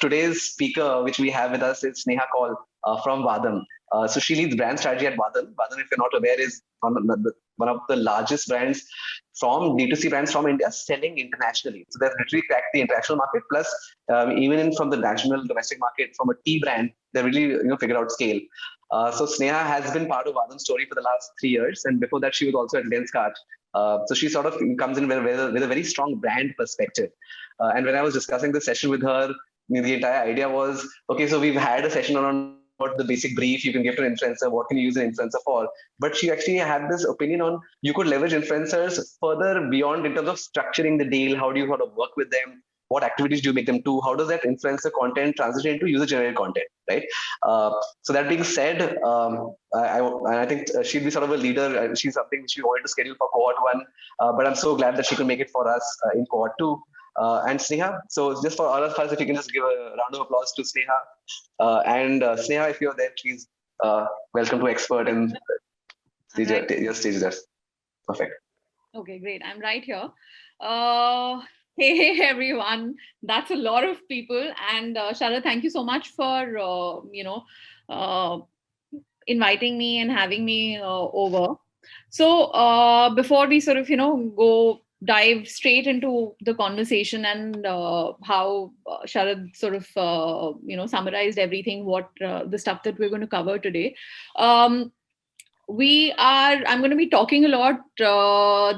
today's speaker, which we have with us, is Sneha Kaul from Vahdam. So she leads brand strategy at Vahdam. Vahdam, if you're not aware, is one of the largest brands from D2C brands from India selling internationally. So they've literally cracked the international market. Plus, even from the national domestic market, from a tea brand, they really figured out scale. So Sneha has been part of Vahdam's story for the last 3 years, and before that, she was also at Lenskart. So she sort of comes in with a very strong brand perspective. And when I was discussing the session with her, the entire idea was, okay, so we've had a session on what the basic brief you can give to an influencer, what can you use an influencer for. But she actually had this opinion on you could leverage influencers further beyond in terms of structuring the deal. How do you sort of work with them? What activities do you make them do? How does that influencer content transition into user-generated content, right? So that being said, I think she'd be sort of a leader. She's something which we wanted to schedule for cohort 1, but I'm so glad that she could make it for us in cohort 2. And Sneha, so just for all of us, if you can just give a round of applause to Sneha. And Sneha, if you're there, please welcome to Expert and your stage there. Perfect. Okay, great. I'm right here. Hey everyone. That's a lot of people. And Sharad, thank you so much for inviting me and having me over. So before we sort of go dive straight into the conversation and how Sharad sort of summarized everything, what the stuff that we're going to cover today. I'm going to be talking a lot.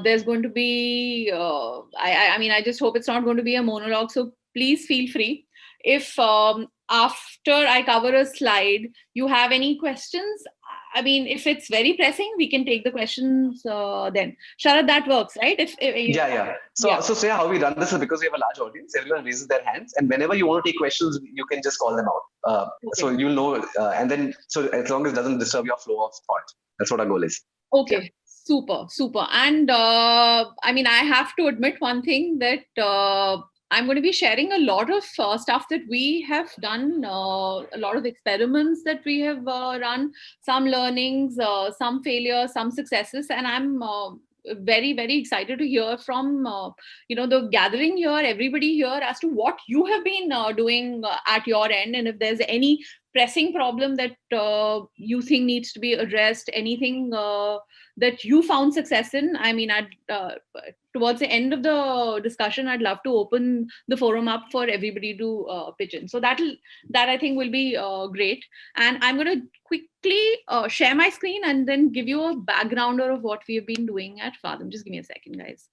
There's going to be, I just hope it's not going to be a monologue. So please feel free. If after I cover a slide, you have any questions, I mean, if it's very pressing, we can take the questions then. Sharad, that works, right? Yeah. So Sneha, how we run this is because we have a large audience. Everyone raises their hands, and whenever you want to take questions, you can just call them out. Okay. So you'll know, and then so as long as it doesn't disturb your flow of thought, that's what our goal is. Okay. Yeah. Super. And I mean, I have to admit one thing that I'm going to be sharing a lot of stuff that we have done, a lot of experiments that we have run, some learnings, some failures, some successes, and I'm very, very excited to hear from the gathering here, everybody here, as to what you have been doing at your end, and if there's any pressing problem that you think needs to be addressed, anything that you found success in. I mean, towards the end of the discussion, I'd love to open the forum up for everybody to pitch in. So that I think will be great. And I'm going to quickly share my screen and then give you a backgrounder of what we have been doing at Vahdam. Just give me a second, guys.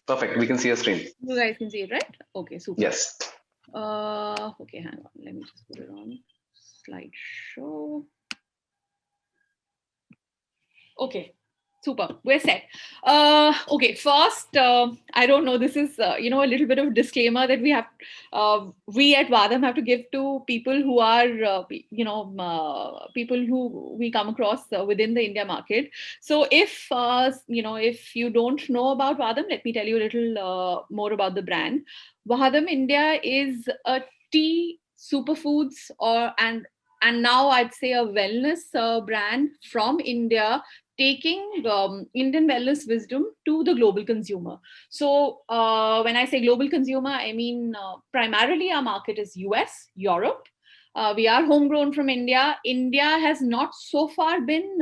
Perfect. We can see your screen. You guys can see it, right? Okay, super. Yes. Okay, hang on. Let me just put it on slideshow. Okay, super. We're set. Okay, first, I don't know. This is a little bit of disclaimer that we have. We at Vahdam have to give to people who are people who we come across within the India market. So if if you don't know about Vahdam, let me tell you a little more about the brand. Vahdam India is a tea, superfoods, and now I'd say a wellness brand from India, taking Indian wellness wisdom to the global consumer. So when I say global consumer, I mean primarily our market is US, Europe. We are homegrown from India. India has not so far been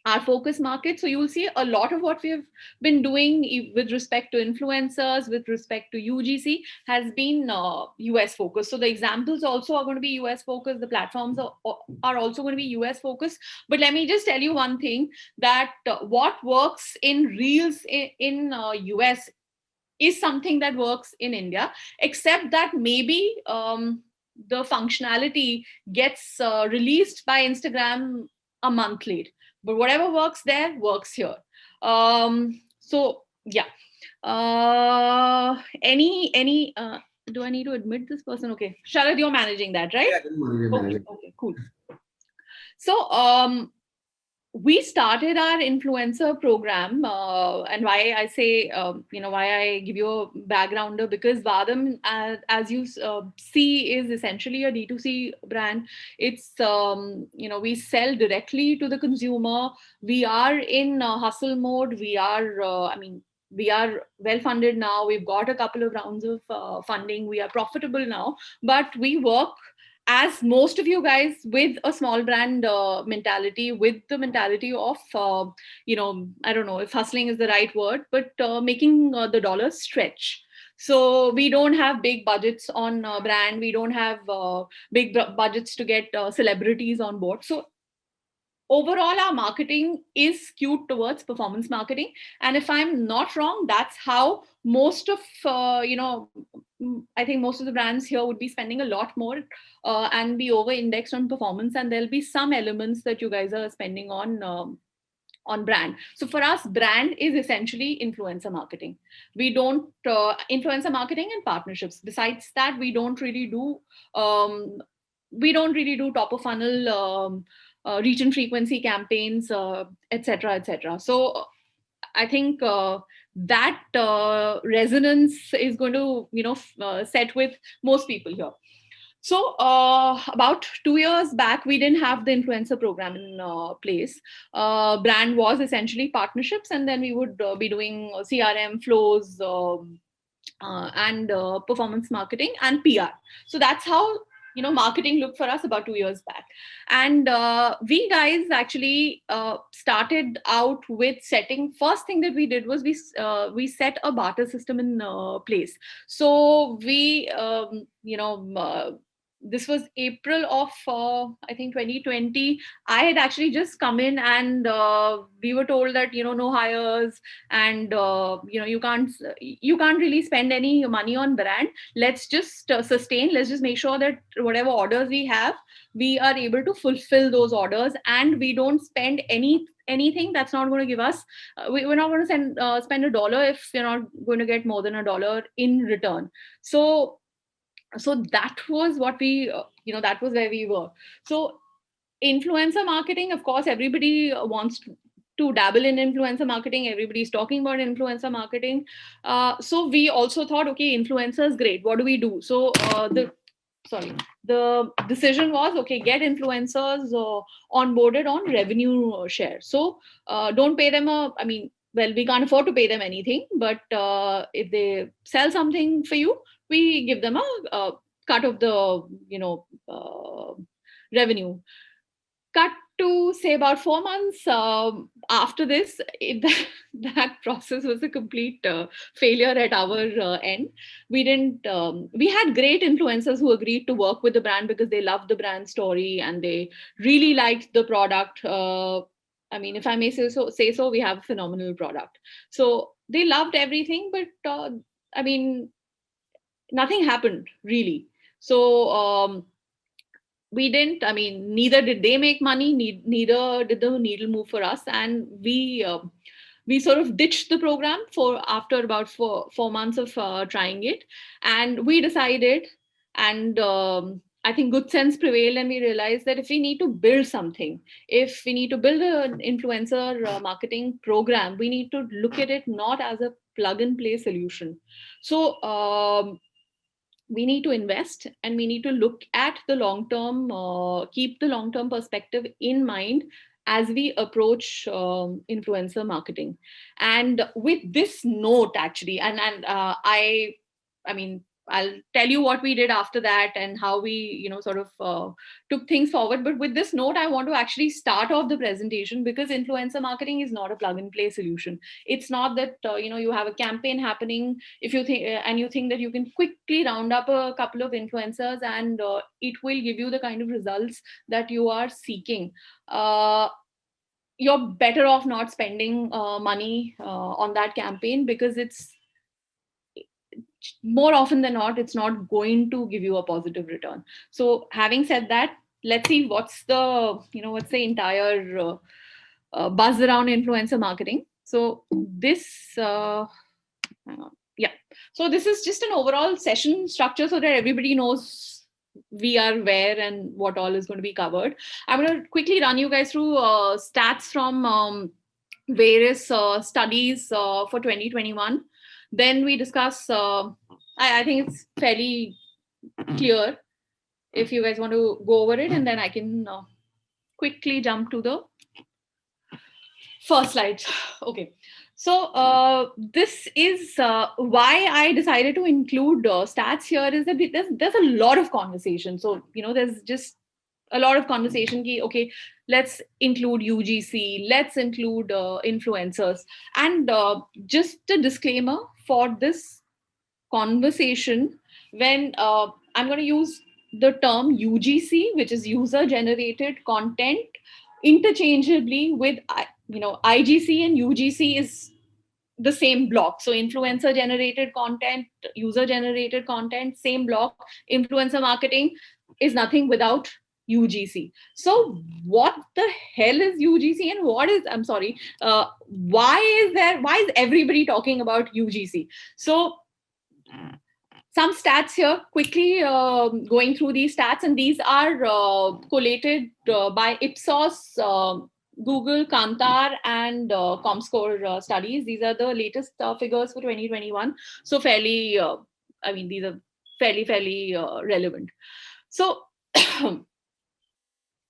our focus market. So you will see a lot of what we have been doing with respect to influencers, with respect to UGC, has been US focused. So the examples also are going to be US focused. The platforms are also going to be US focused. But let me just tell you one thing, that what works in Reels in US is something that works in India, except that maybe the functionality gets released by Instagram a month late. But whatever works there works here. So yeah. Any do I need to admit this person? Okay, Sharad, you're managing that, right? Yeah, Okay, cool. So we started our influencer program, and why I say, why I give you a backgrounder, because Vahdam, as you see, is essentially a D2C brand. It's, we sell directly to the consumer. We are in hustle mode. We are well funded now. We've got a couple of rounds of funding. We are profitable now, but we work, as most of you guys, with a small brand mentality, with the mentality of, I don't know if hustling is the right word, but making the dollars stretch. So we don't have big budgets on brand. We don't have big budgets to get celebrities on board. So overall, our marketing is skewed towards performance marketing. And if I'm not wrong, that's how most of, I think most of the brands here would be spending a lot more and be over indexed on performance. And there'll be some elements that you guys are spending on brand. So for us, brand is essentially influencer marketing. We don't influencer marketing and partnerships. Besides that, um, we don't really do top of funnel reach and frequency campaigns, etc., etc. So I think that resonance is going to, set with most people here. So about 2 years back, we didn't have the influencer program in place. Brand was essentially partnerships, and then we would be doing CRM flows, and performance marketing and PR. So that's how marketing looked for us about 2 years back. And we guys actually started out with setting. First thing that we did was we set a barter system in place. So we this was April of I think 2020. I had actually just come in, and we were told that no hires, and you can't really spend any money on brand. Let's just sustain. Let's just make sure that whatever orders we have, we are able to fulfill those orders, and we don't spend anything that's not going to give us. We're not going to spend $1 if we're not going to get more than $1 in return. So that was what we that was where we were. So influencer marketing, of course, everybody wants to dabble in influencer marketing. Everybody's talking about influencer marketing. So we also thought, okay, influencers, great, what do we do? So the decision was, okay, get influencers onboarded on revenue share. So don't pay them well, we can't afford to pay them anything, but if they sell something for you, we give them a cut of the revenue. Cut to say about 4 months after this, that process was a complete failure at our end. We had great influencers who agreed to work with the brand because they loved the brand story and they really liked the product. If I may say so, we have a phenomenal product. So they loved everything, but nothing happened really. So we didn't, neither did they make money, neither did the needle move for us. And we sort of ditched the program for after about 4 months of trying it. And we decided, and I think good sense prevailed, and we realized that if we need to build something, if we need to build an influencer marketing program, we need to look at it not as a plug and play solution. So we need to invest, and we need to look at the long term, keep the long term perspective in mind as we approach influencer marketing. And with this note, actually, and I mean, I'll tell you what we did after that and how we sort of took things forward. But with this note, I want to actually start off the presentation, because influencer marketing is not a plug and play solution. It's not that you have a campaign happening, if you think and you think that you can quickly round up a couple of influencers and it will give you the kind of results that you are seeking. You're better off not spending money on that campaign, because it's more often than not, it's not going to give you a positive return. So having said that, let's see what's the entire buzz around influencer marketing. So this hang on. Yeah, so this is just an overall session structure so that everybody knows we are where and what all is going to be covered. I'm going to quickly run you guys through stats from various studies for 2021. Then we discuss, I think it's fairly clear if you guys want to go over it, and then I can quickly jump to the first slide. Okay. So this is why I decided to include stats here, is that there's a lot of conversation. So, there's just a lot of conversation. Okay, let's include UGC, let's include influencers. And just a disclaimer for this conversation, when I'm going to use the term UGC, which is user generated content, interchangeably with IGC and UGC is the same block. So influencer generated content, user generated content, same block. Influencer marketing is nothing without UGC. So what the hell is UGC, and why is everybody talking about UGC? So some stats here, quickly going through these stats, and these are collated by Ipsos, Google, Kantar, and ComScore studies. These are the latest figures for 2021. So fairly, these are fairly relevant. So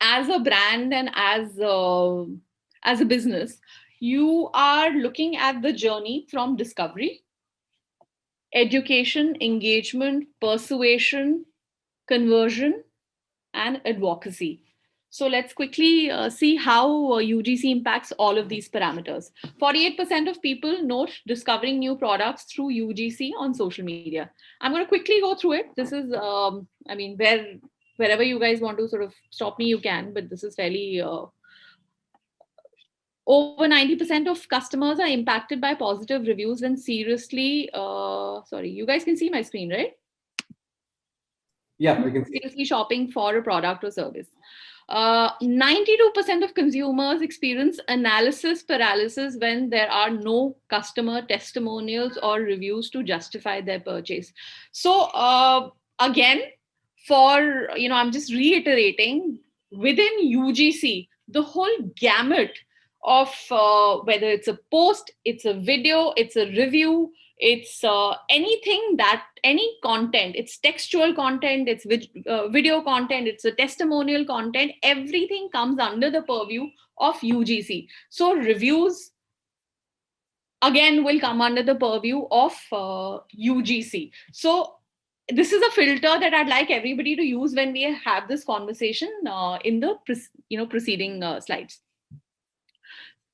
as a brand and as a business, you are looking at the journey from discovery, education, engagement, persuasion, conversion, and advocacy. So let's quickly see how UGC impacts all of these parameters. 48% of people note discovering new products through UGC on social media. I'm going to quickly go through it. This is, wherever you guys want to sort of stop me, you can, but this is fairly over 90% of customers are impacted by positive reviews and sorry, you guys can see my screen, right? Yeah, we can see. Seriously shopping for a product or service. 92% of consumers experience analysis paralysis when there are no customer testimonials or reviews to justify their purchase. So again, I'm just reiterating, within UGC, the whole gamut of whether it's a post, it's a video, it's a review, it's any content, it's textual content, it's video content, it's a testimonial content, everything comes under the purview of UGC. So reviews again will come under the purview of UGC. So this is a filter that I'd like everybody to use when we have this conversation in the preceding slides.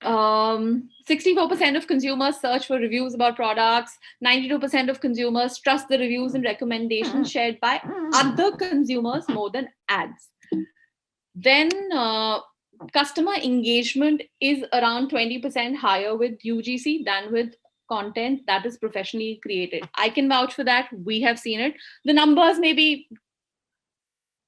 64% of consumers search for reviews about products. 92% of consumers trust the reviews and recommendations shared by other consumers more than ads. Then customer engagement is around 20% higher with UGC than with content that is professionally created. I can vouch for that. We have seen it. The numbers may be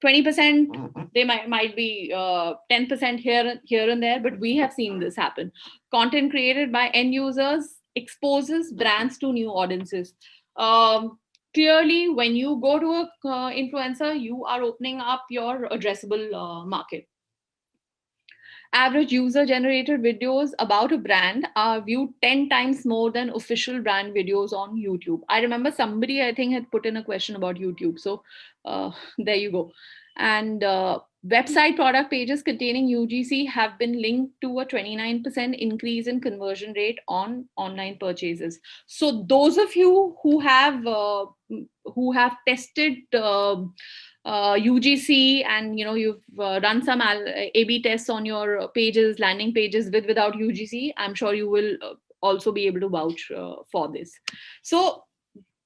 20%, they might be 10% here and there, but we have seen this happen. Content created by end users exposes brands to new audiences. Clearly, when you go to an influencer, you are opening up your addressable market. Average user-generated videos about a brand are viewed 10 times more than official brand videos on YouTube. I remember somebody, I think, had put in a question about YouTube. So there you go. And website product pages containing UGC have been linked to a 29% increase in conversion rate on online purchases. So those of you who have tested UGC and you've run some A/B tests on your pages, landing pages without UGC, I'm sure you will also be able to vouch for this. So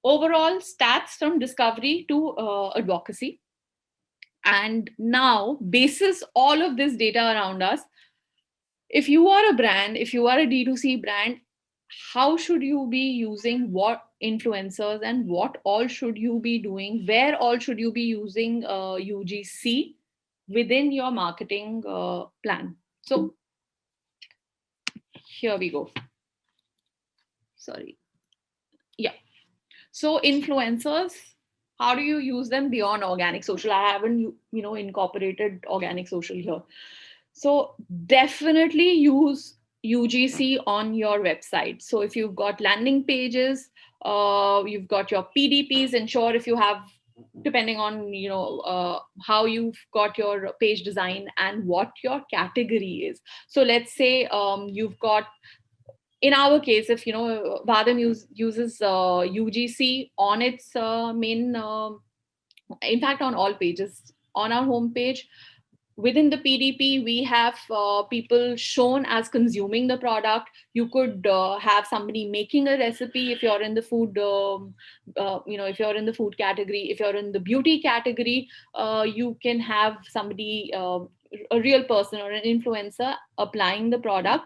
overall stats from discovery to advocacy. And now, basis all of this data around us, if you are a brand, if you are a D2C brand, how should you be using what influencers, and what all should you be doing? Where all should you be using UGC within your marketing plan? So here we go. Sorry. Yeah. So influencers, how do you use them beyond organic social? I haven't, incorporated organic social here. So definitely use UGC on your website. So if you've got landing pages, you've got your PDPs, ensure if you have, depending on, how you've got your page design and what your category is. So let's say you've got, in our case, if Vahdam uses UGC on its main, in fact, on all pages on our homepage. Within the PDP, we have people shown as consuming the product. You could have somebody making a recipe if you're in the food, if you're in the food category. If you're in the beauty category, you can have somebody, a real person or an influencer applying the product.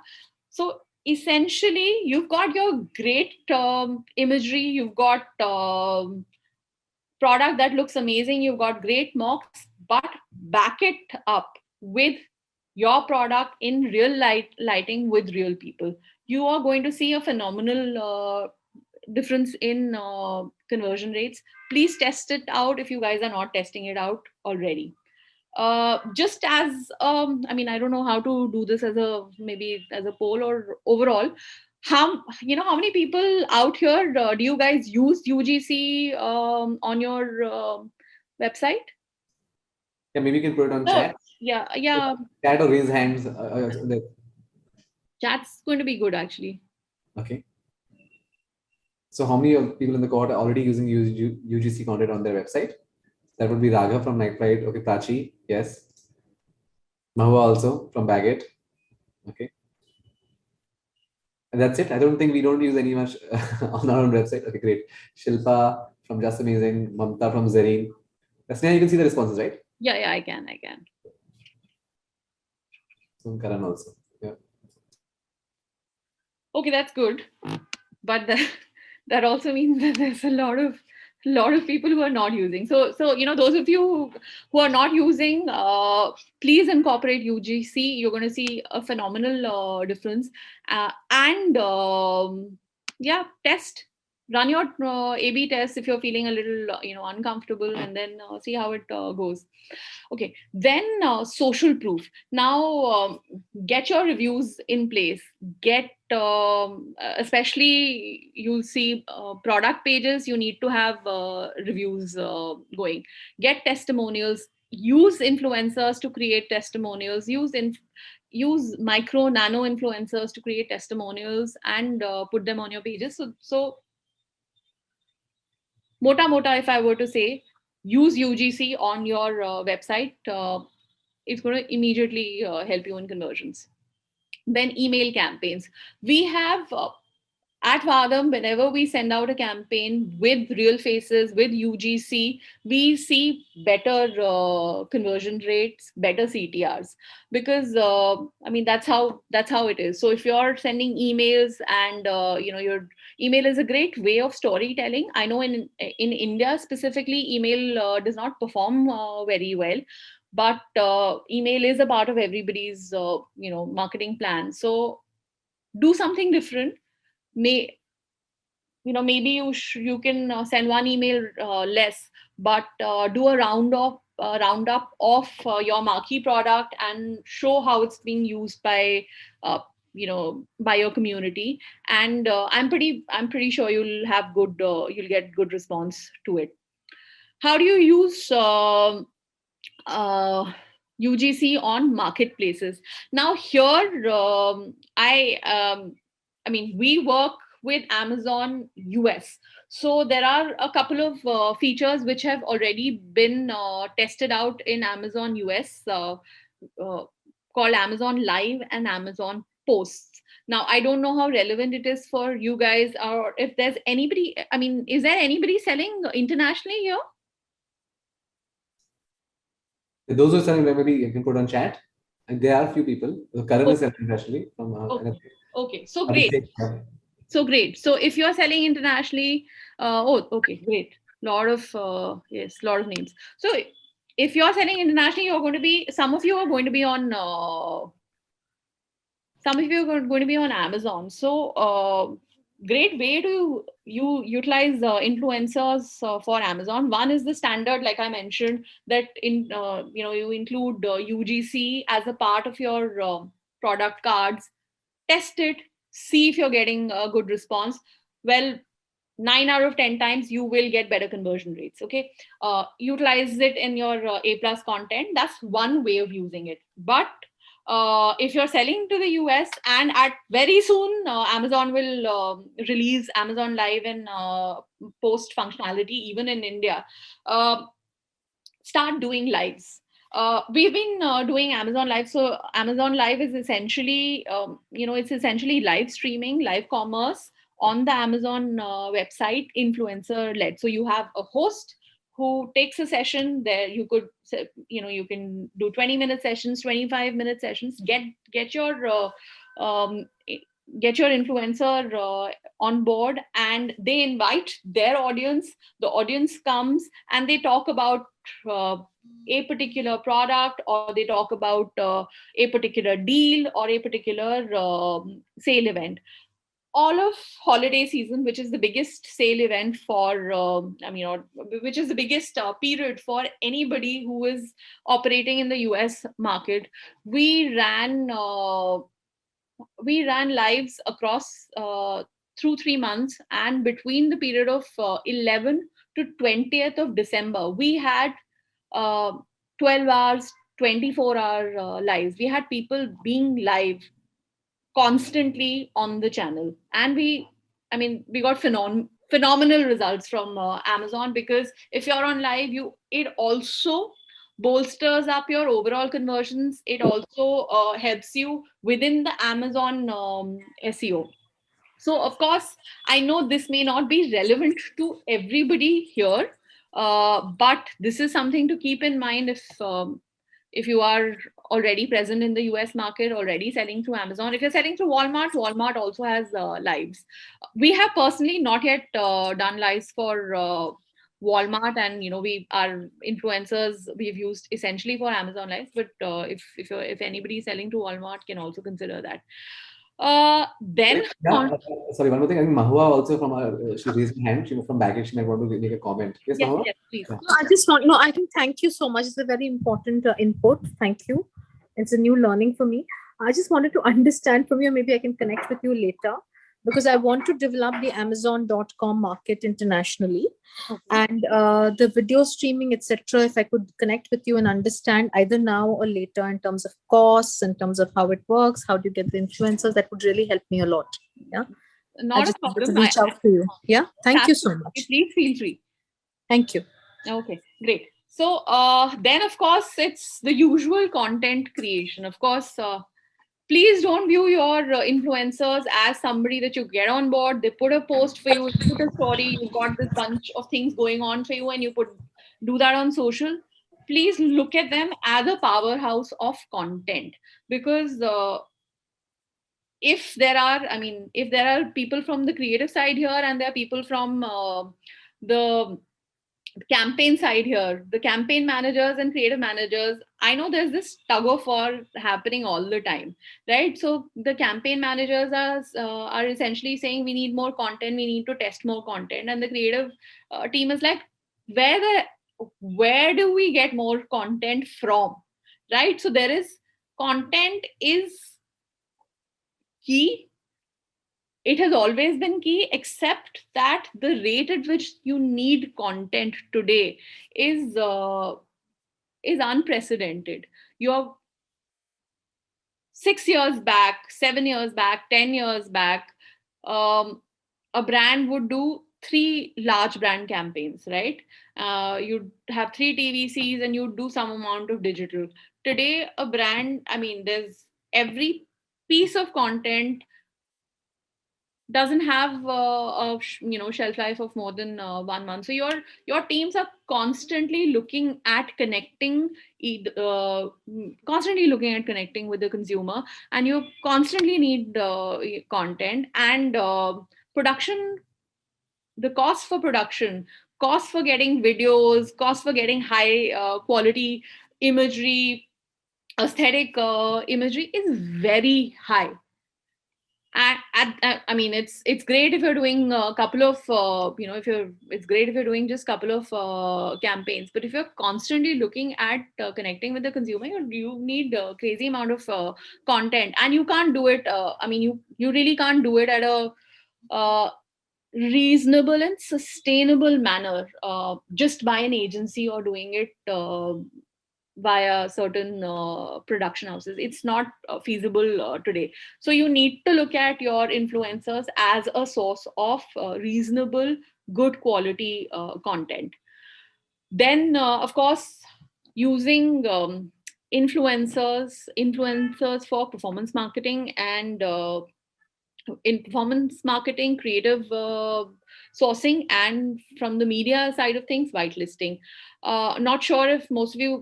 So essentially, you've got your great imagery, you've got product that looks amazing, you've got great mocks, but back it up with your product in real lighting with real people. You are going to see a phenomenal difference in conversion rates. Please test it out if you guys are not testing it out already. Just as I don't know how to do this as a, maybe as a poll or overall, how many people out here do you guys use UGC on your website? Yeah, maybe you can put it on Oh, chat. yeah. Chat or raise hands. Chat's going to be good actually. Okay. So how many of people in the cohort are already using UGC content on their website? That would be Raghav from Night Flight. Okay, Prachi, yes. Mahua also from Baggett. Okay. And that's it. I don't think we don't use any much on our own website. Okay, great. Shilpa from Just Amazing. Mamta from Zareen. Sneha, you can see the responses, right? Yeah, I can. So Karan also. Yeah. Okay, that's good. But that also means that there's a lot of people who are not using. So those of you who are not using, please incorporate UGC. You're going to see a phenomenal difference. And test, run your A/B test if you're feeling a little uncomfortable, and then see how it goes. Okay, then social proof. Now get your reviews in place. Get especially, you'll see product pages, you need to have reviews going. Get testimonials. Use influencers to create testimonials. Use micro nano influencers to create testimonials and put them on your pages. So mota, if I were to say, use UGC on your website. It's going to immediately help you in conversions. Then email campaigns. We have at Vahdam, whenever we send out a campaign with real faces, with UGC, we see better conversion rates, better CTRs, because that's how it is. So if you're sending emails and your email is a great way of storytelling. I know in India specifically, email does not perform very well, but email is a part of everybody's marketing plan. So do something different. Maybe you can send one email less, but do a roundup of your marquee product and show how it's being used by by your community. And I'm pretty sure you'll have you'll get good response to it. How do you use UGC on marketplaces? Now here, we work with Amazon US. So there are a couple of features which have already been tested out in Amazon US, called Amazon Live and Amazon Posts. Now, I don't know how relevant it is for you guys, or if there's anybody, is there anybody selling internationally here? Those who are selling, maybe you can put on chat. And there are a few people. Karan is selling internationally from. Okay, so great. So great. So if you're selling internationally, okay, great. Lot of names. So if you're selling internationally, some of you are going to be on Amazon. So great way to you utilize influencers for Amazon. One is the standard, like I mentioned, that you include UGC as a part of your product cards. Test it, see if you're getting a good response. Well, 9 out of 10 times you will get better conversion rates. Okay, utilize it in your A plus content. That's one way of using it. But if you're selling to the US, and at very soon Amazon will release Amazon Live and post functionality even in India, uh, start doing lives. We've been doing Amazon Live. So Amazon Live is essentially, it's essentially live streaming, live commerce on the Amazon website, influencer led. So you have a host who takes a session there. You could, you can do 20-minute sessions, 25-minute sessions. Get your um, get your influencer on board, and they invite their audience. The audience comes and they talk about uh, a particular product, or they talk about a particular deal, or a particular sale event. All of holiday season, which is the biggest sale event for or which is the biggest period for anybody who is operating in the US market, we ran lives across through 3 months, and between the period of 11 to 20th of December, we had uh, 12 hours, 24-hour lives. We had people being live constantly on the channel, and we got phenomenal results from Amazon, because if you're on live, it also bolsters up your overall conversions. It also helps you within the Amazon SEO. So of course, I know this may not be relevant to everybody here, but this is something to keep in mind if you are already present in the US market, already selling through Amazon. If you're selling through Walmart, Walmart also has lives. We have personally not yet done lives for Walmart, and we are influencers we've used essentially for Amazon lives. But if anybody is selling to Walmart, can also consider that. Then Yeah, sorry, one more thing. I think Mahua also from she raised her hand. She was from baggage. She might want to make a comment. Yes, yes, Mahua? yes, please. Yeah. No, I just want, no, I think thank you so much. It's a very important input. Thank you. It's a new learning for me. I just wanted to understand from you, maybe I can connect with you later, because I want to develop the Amazon.com market internationally. Okay. And the video streaming, etc. If I could connect with you and understand either now or later in terms of costs, in terms of how it works, how do you get the influencers, that would really help me a lot. Yeah. I Not a just wanted to problem. reach out to you. Yeah. Thank you so much. Please feel free. Thank you. Okay, great. So then, of course, it's the usual content creation. Of course, please don't view your influencers as somebody that you get on board. They put a post for you, you put a story, you've got this bunch of things going on for you, and you do that on social. Please look at them as a powerhouse of content, because if there are people from the creative side here, and there are people from the campaign side here, the campaign managers and creative managers, I know there's this tug of war happening all the time, right? So the campaign managers are essentially saying we need more content, we need to test more content, and the creative team is like, where do we get more content from, right? So there is content is key. It has always been key, except that the rate at which you need content today is unprecedented. You're 6 years back, 7 years back, 10 years back, um, a brand would do 3 large brand campaigns, right? You'd have 3 TVCs, and you'd do some amount of digital. Today, a brand, there's every piece of content doesn't have shelf life of more than 1 month. So your teams are constantly looking at constantly looking at connecting with the consumer, and you constantly need content and production. The cost for production, cost for getting videos, cost for getting high quality imagery, aesthetic imagery is very high. I mean, it's great if you're doing a couple of it's great if you're doing just couple of campaigns, but if you're constantly looking at connecting with the consumer, you need a crazy amount of content, and you can't do it. I mean, you really can't do it at a reasonable and sustainable manner just by an agency or doing it via certain production houses. It's not feasible today. So you need to look at your influencers as a source of reasonable, good quality content. Then, of course, using influencers for performance marketing and in performance marketing, creative sourcing, and from the media side of things, whitelisting. Not sure if most of you,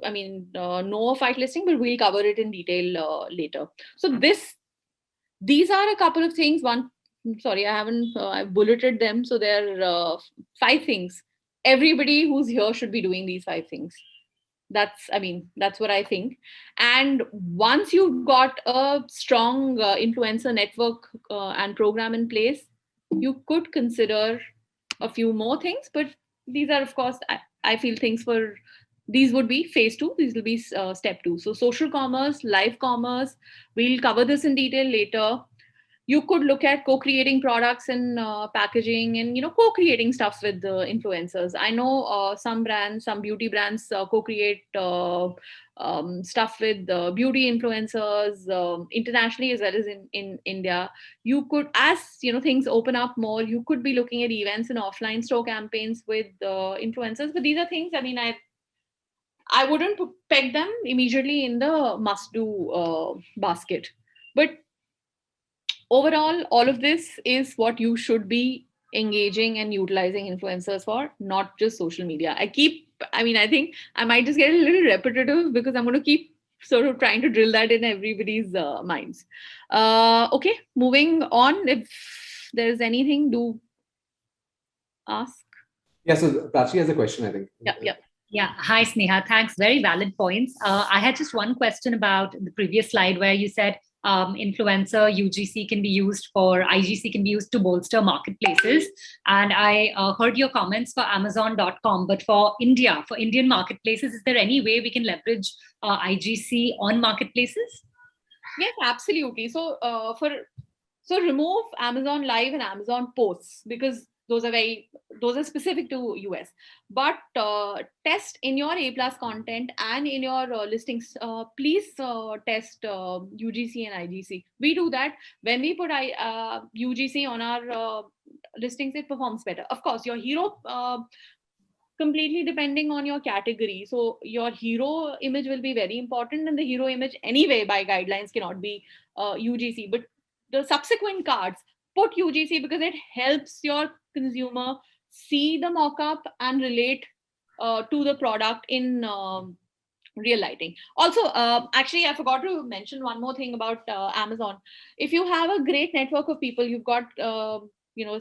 know of whitelisting, but we'll cover it in detail later. So these are a couple of things. Sorry, I haven't, I've bulleted them. So there are 5 things. Everybody who's here should be doing these 5 things. That's what I think. And once you've got a strong influencer network and program in place, you could consider a few more things, but these are, of course, I feel these would be phase 2. These will be step 2. So social commerce, live commerce, we'll cover this in detail later. You could look at co-creating products and packaging, and co-creating stuff with the influencers. I know some beauty brands co-create stuff with beauty influencers internationally as well as in India. You could, as things open up more, you could be looking at events and offline store campaigns with influencers. But these are things, I wouldn't peg them immediately in the must-do basket. But overall, all of this is what you should be engaging and utilizing influencers for, not just social media. I think I might just get a little repetitive because I'm going to keep sort of trying to drill that in everybody's minds. Okay, moving on. If there's anything, do ask. Yeah, so Prachi has a question, I think. Yeah. Hi, Sneha. Thanks. Very valid points. I had just one question about the previous slide where you said influencer UGC can be used for IGC can be used to bolster marketplaces. And I heard your comments for Amazon.com, but for Indian marketplaces, is there any way we can leverage IGC on marketplaces? Yes, absolutely. So remove Amazon Live and Amazon Posts, because those are specific to US. But test in your A+ content and in your listings. Please test UGC and IGC. We do that when we put UGC on our listings. It performs better. Of course, your hero. Completely depending on your category. So your hero image will be very important, and the hero image anyway by guidelines cannot be UGC. But the subsequent cards, put UGC because it helps your consumer see the mock-up and relate to the product in real lighting. Also, actually, I forgot to mention one more thing about Amazon. If you have a great network of people, you've got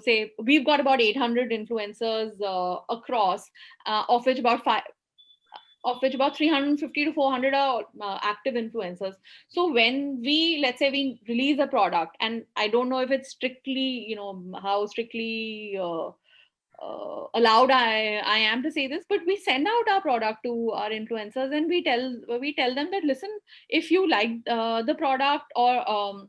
say we've got about 800 influencers across, of which about 350 to 400 are active influencers. So when let's say we release a product, and I don't know if it's strictly, how strictly allowed I am to say this, but we send out our product to our influencers, and we tell them that, listen, if you like the product, or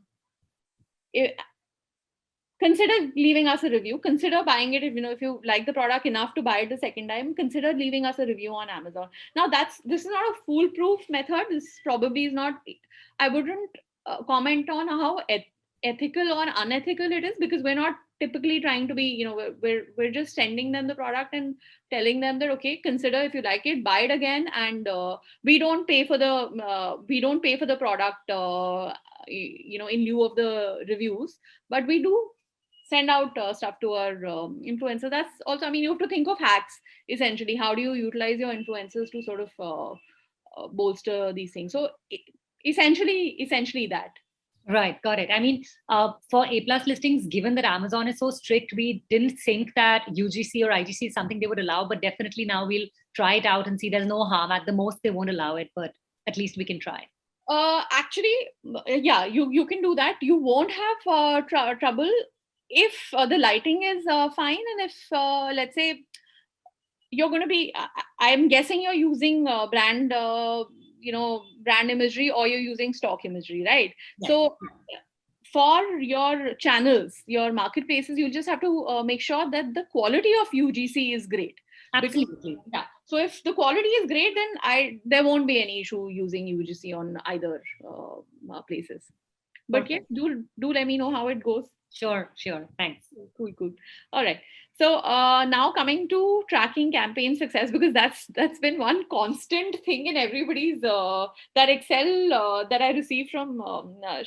consider leaving us a review. Consider buying it if you like the product enough to buy it the second time. Consider leaving us a review on Amazon. Now, this is not a foolproof method. This probably is not. I wouldn't comment on how ethical or unethical it is, because we're not typically trying to be. We're just sending them the product and telling them that, okay, consider, if you like it, buy it again, and we don't pay for the product. In lieu of the reviews, but we do send out stuff to our influencers. That's also, you have to think of hacks, essentially. How do you utilize your influencers to sort of bolster these things? So essentially that. Right, got it. For A+ listings, given that Amazon is so strict, we didn't think that UGC or IGC is something they would allow, but definitely now we'll try it out and see. There's no harm. At the most, they won't allow it, but at least we can try. Actually, yeah, you can do that. You won't have trouble if the lighting is fine, and if let's say you're going to be, I'm guessing you're using brand imagery, or you're using stock imagery, right? Yes. So for your channels, your marketplaces, you just have to make sure that the quality of UGC is great. Absolutely. Yeah. So if the quality is great, then there won't be any issue using UGC on either places. But yeah, Perfect. do let me know how it goes. Sure. Thanks. Cool. All right. So now coming to tracking campaign success, because that's been one constant thing in everybody's that Excel that I received from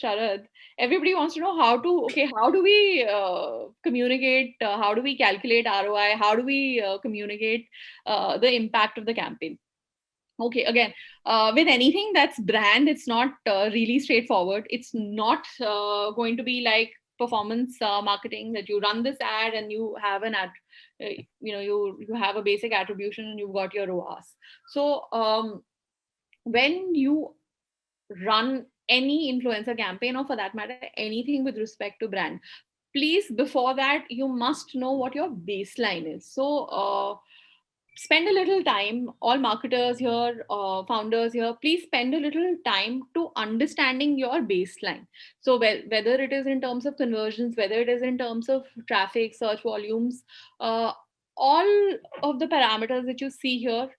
Sharad. Everybody wants to know how do we communicate? How do we calculate ROI? How do we communicate the impact of the campaign? Okay, again, with anything that's brand, it's not really straightforward. It's not going to be like performance marketing, that you run this ad and you have an ad, you have a basic attribution and you've got your ROAS. So when you run any influencer campaign, or for that matter anything with respect to brand, please, before that, you must know what your baseline is. So spend a little time, all marketers here, founders here, please spend a little time to understanding your baseline. So whether it is in terms of conversions, whether it is in terms of traffic, search volumes, all of the parameters that you see here,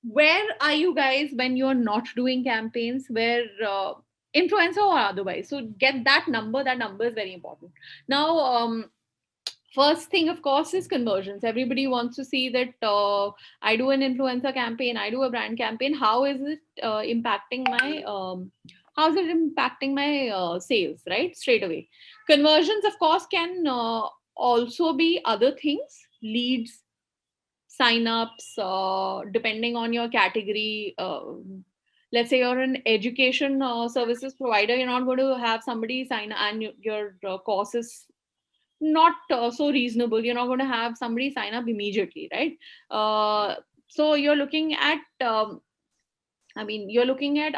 where are you guys when you're not doing campaigns, where influencer or otherwise? So get that number. That number is very important. Now, first thing, of course, is conversions. Everybody wants to see that I do an influencer campaign, I do a brand campaign. How is it impacting my sales, right? Straight away. Conversions, of course, can also be other things, leads, sign-ups, depending on your category. Let's say you're an education services provider, you're not going to have somebody sign, and your course is not so reasonable. You're not going to have somebody sign up immediately, right? So you're looking at you're looking at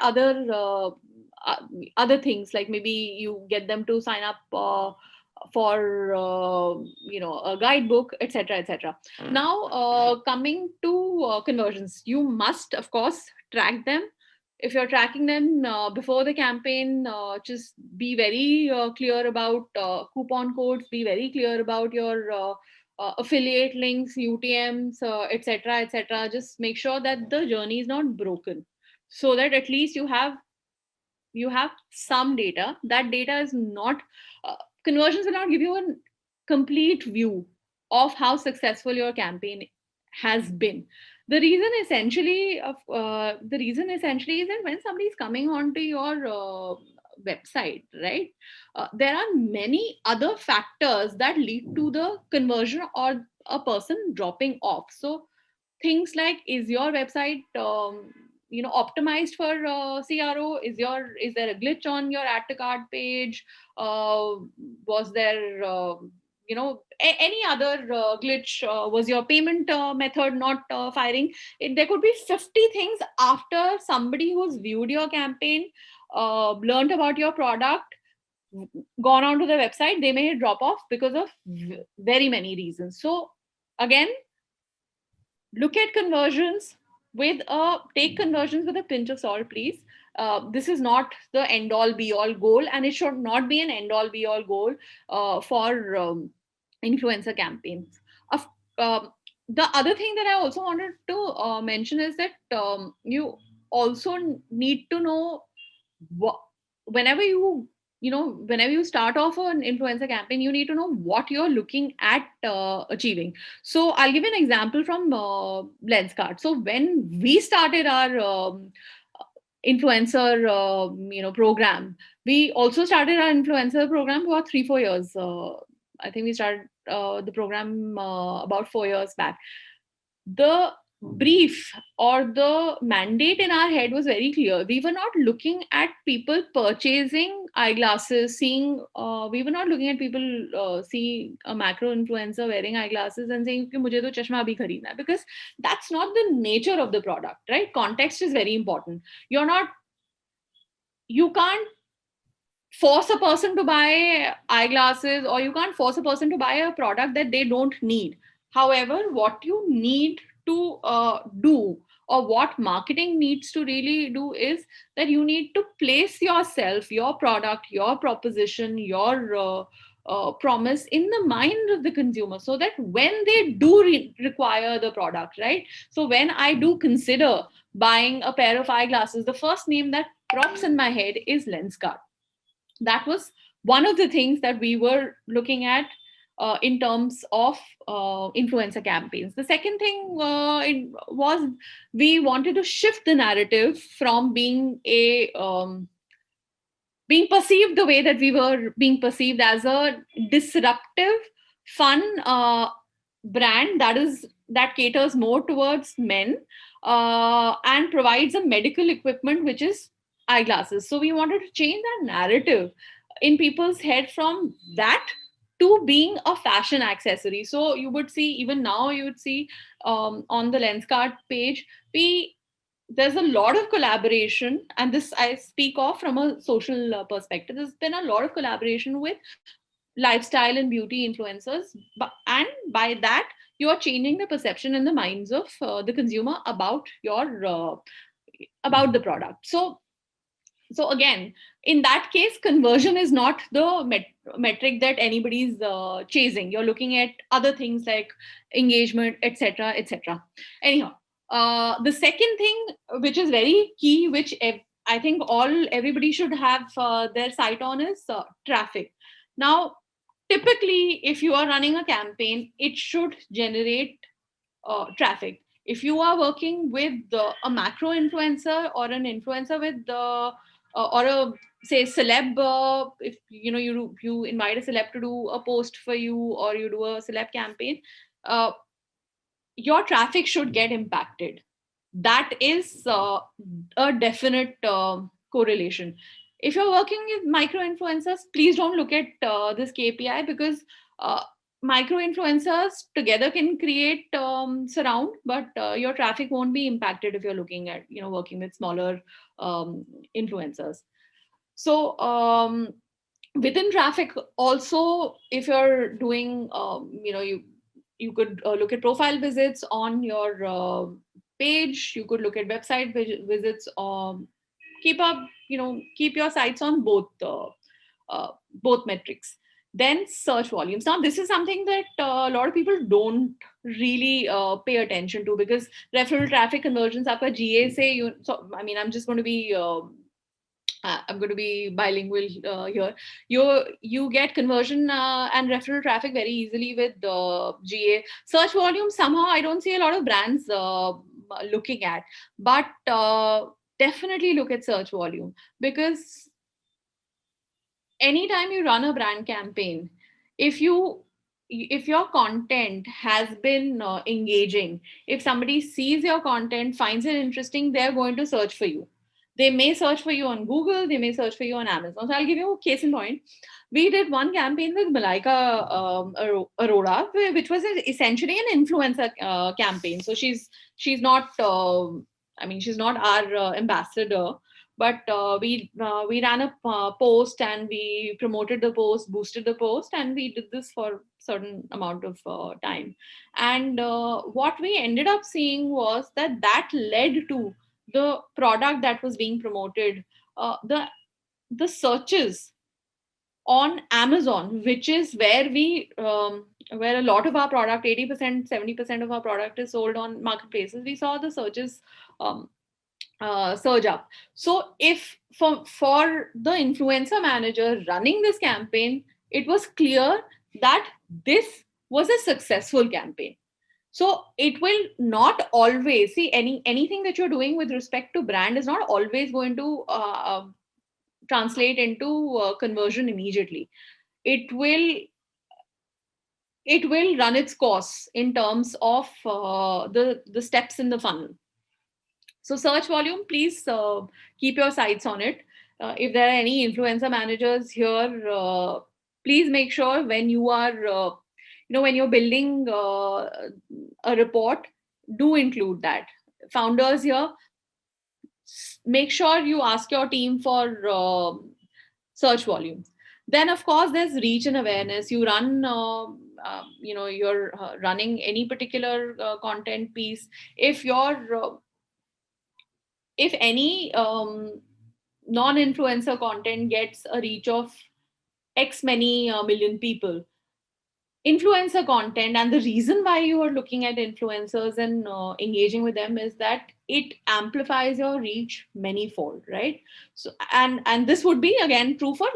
other things, like maybe you get them to sign up for a guidebook, etc. Now coming to conversions, you must of course track them. If you're tracking them before the campaign, just be very clear about coupon codes, be very clear about your affiliate links, UTMs, etc. Just make sure that the journey is not broken, so that at least you have some data. That data is not conversions will not give you a complete view of how successful your campaign has been. The reason essentially is that when somebody is coming onto your website, right, there are many other factors that lead to the conversion or a person dropping off. So things like, is your website optimized for CRO? Is there a glitch on your add to cart page? Was there any other glitch? Was your payment method not firing? There could be 50 things after somebody who's viewed your campaign, learned about your product, gone onto the website. They may drop off because of very many reasons. So again, look at conversions take conversions with a pinch of salt, please. This is not the end all be all goal, and it should not be an end all be all goal for influencer campaigns. The other thing that I also wanted to mention is that you also need to know whenever you start off an influencer campaign, you need to know what you're looking at achieving. So I'll give an example from Lenskart. So when we started our influencer program, we also started our influencer program about 3-4 years. I think we started the program about 4 years back. The brief or the mandate in our head was very clear. We were not looking at people purchasing eyeglasses, we were not looking at people seeing a macro influencer wearing eyeglasses and saying, mujhe to chashma abhi khareedna hai, because that's not the nature of the product, right? Context is very important. You're not you can't force a person to buy eyeglasses, or you can't force a person to buy a product that they don't need. However, what you need to do, or what marketing needs to really do, is that you need to place yourself, your product, your proposition, your promise in the mind of the consumer, so that when they do require the product, right? So when I do consider buying a pair of eyeglasses, the first name that pops in my head is Lenskart. That was one of the things that we were looking at in terms of influencer campaigns. The second thing was, we wanted to shift the narrative from being being perceived the way that we were being perceived, as a disruptive, fun brand that caters more towards men and provides a medical equipment, which is eyeglasses. So we wanted to change that narrative in people's head from that to being a fashion accessory. So you would see, even now you would see on the Lenskart page, there's a lot of collaboration, and this I speak of from a social perspective. There's been a lot of collaboration with lifestyle and beauty influencers, and by that you are changing the perception in the minds of the consumer about about the product. So again, in that case, conversion is not the metric that anybody's chasing. You're looking at other things like engagement, etc., etc. Anyhow, the second thing, which is very key, which I think everybody should have their sight on, is traffic. Now, typically, if you are running a campaign, it should generate traffic. If you are working with a macro influencer, or an influencer with or a, say, celeb, if you invite a celeb to do a post for you, or you do a celeb campaign, your traffic should get impacted. That is a definite correlation. If you're working with micro influencers, please don't look at this KPI, because micro influencers together can create surround, but your traffic won't be impacted if you're looking at working with smaller influencers. So within traffic also, if you're doing you could look at profile visits on your page. You could look at website visits. Keep your sights on both metrics. Then search volumes. Now, this is something that a lot of people don't really pay attention to, because referral traffic conversions, aapka GA say I'm just going to be I'm going to be bilingual here. You get conversion and referral traffic very easily with GA. Search volume, somehow I don't see a lot of brands looking at, but definitely look at search volume, because anytime you run a brand campaign, if your content has been engaging, if somebody sees your content, finds it interesting, they're going to search for you. They may search for you on Google, they may search for you on Amazon. So I'll give you a case in point. We did one campaign with Malaika Arora, which was essentially an influencer campaign. So she's not, she's not our ambassador, but we ran a post, and we promoted the post, boosted the post, and we did this for a certain amount of time. And what we ended up seeing was that led to the product that was being promoted, the searches on Amazon, which is where where a lot of our product, 80%, 70% of our product is sold on marketplaces. We saw the searches surge up. So if for the influencer manager running this campaign, it was clear that this was a successful campaign. So it will not always see anything that you're doing with respect to brand is not always going to translate into conversion immediately. It will run its course in terms of the steps in the funnel. So search volume, please keep your sights on it. If there are any influencer managers here, please make sure when you are when you're building a report, do include that. Founders here, make sure you ask your team for search volumes. Then of course there's reach and awareness. You run you're running any particular content piece. If any non-influencer content gets a reach of x many million people, influencer content, and the reason why you are looking at influencers and engaging with them is that it amplifies your reach manyfold, right? So and this would be again true for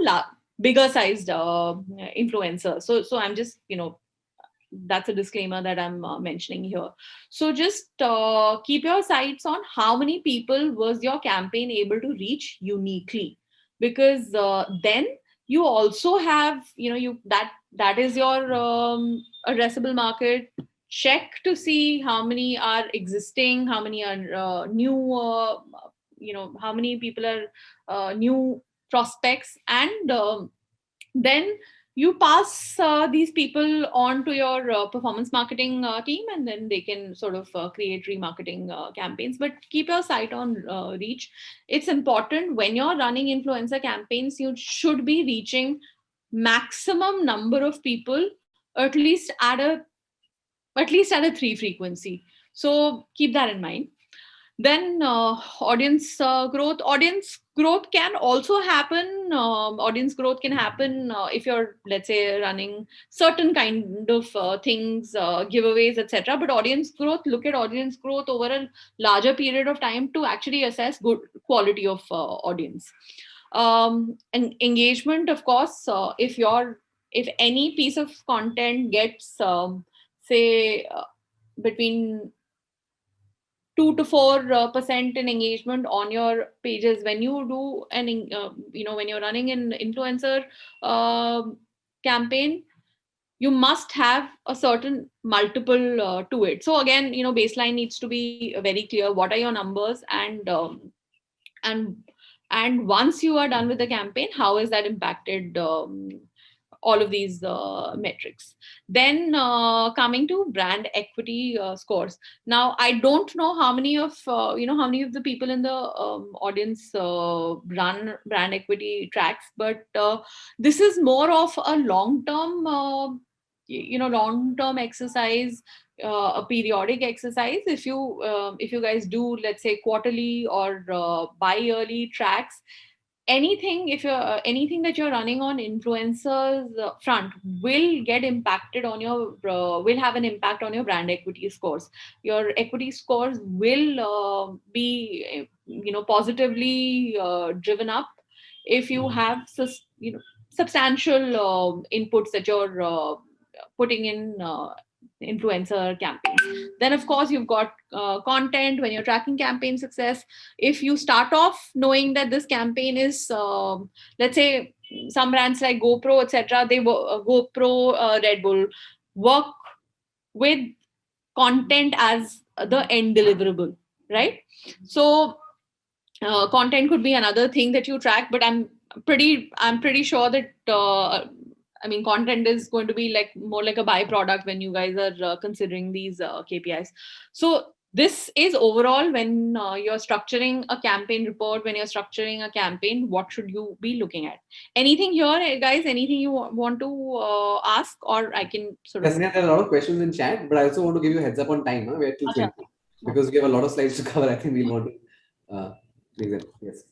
bigger sized influencers. So I'm just that's a disclaimer that I'm mentioning here. So just keep your sights on how many people was your campaign able to reach uniquely, because then you also have that is your addressable market. Check to see how many are existing, how many are new, how many people are new prospects, and then you pass these people on to your performance marketing team, and then they can sort of create remarketing campaigns. But keep your sight on reach. It's important when you're running influencer campaigns, you should be reaching maximum number of people at least at a 3 frequency. So keep that in mind. Then audience growth can also happen. Audience growth can happen if you're, let's say, running certain kind of things, giveaways, etc. But audience growth, look at audience growth over a larger period of time to actually assess good quality of audience. And engagement, of course, if any piece of content gets say between 2 to 4% in engagement on your pages, when you do when you're running an influencer campaign, you must have a certain multiple to it. So again, baseline needs to be very clear. What are your numbers, and once you are done with the campaign, how is that impacted all of these metrics? Then coming to brand equity scores. Now, I don't know how many of the people in the audience run brand equity tracks, but this is more of a long-term exercise, a periodic exercise. If you guys do, let's say, quarterly or bi-yearly tracks, anything that you're running on influencers front will get impacted on your will have an impact on your brand equity scores. Your equity scores will be positively driven up if you have substantial inputs that you're putting in influencer campaigns. Then of course you've got content. When you're tracking campaign success, if you start off knowing that this campaign is let's say some brands like GoPro, etc., GoPro, Red Bull work with content as the end deliverable, right? So content could be another thing that you track, but I'm pretty sure that content is going to be more like a byproduct when you guys are considering these KPIs. So this is overall when you're structuring a campaign report, when you're structuring a campaign, what should you be looking at? Anything here, guys? Anything you want to ask, or I can sort of... There are a lot of questions in chat, but I also want to give you a heads up on time. We're at 2:20 because we have a lot of slides to cover. I think we'll want to yes.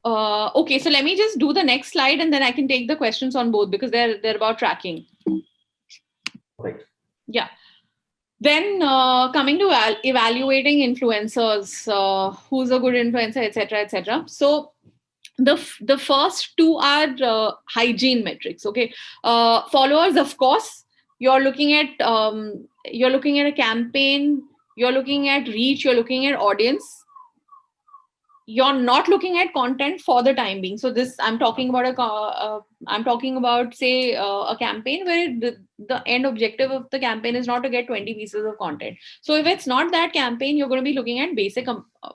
Okay, so let me just do the next slide, and then I can take the questions on both because they're about tracking. Right. Yeah. Then coming to evaluating influencers, who's a good influencer, etc., etc. So the first two are hygiene metrics. Okay, followers, of course. You're looking at a campaign. You're looking at reach. You're looking at audience. You're not looking at content for the time being. So this, I'm talking about say a campaign where the end objective of the campaign is not to get 20 pieces of content. So if it's not that campaign, you're going to be looking at basic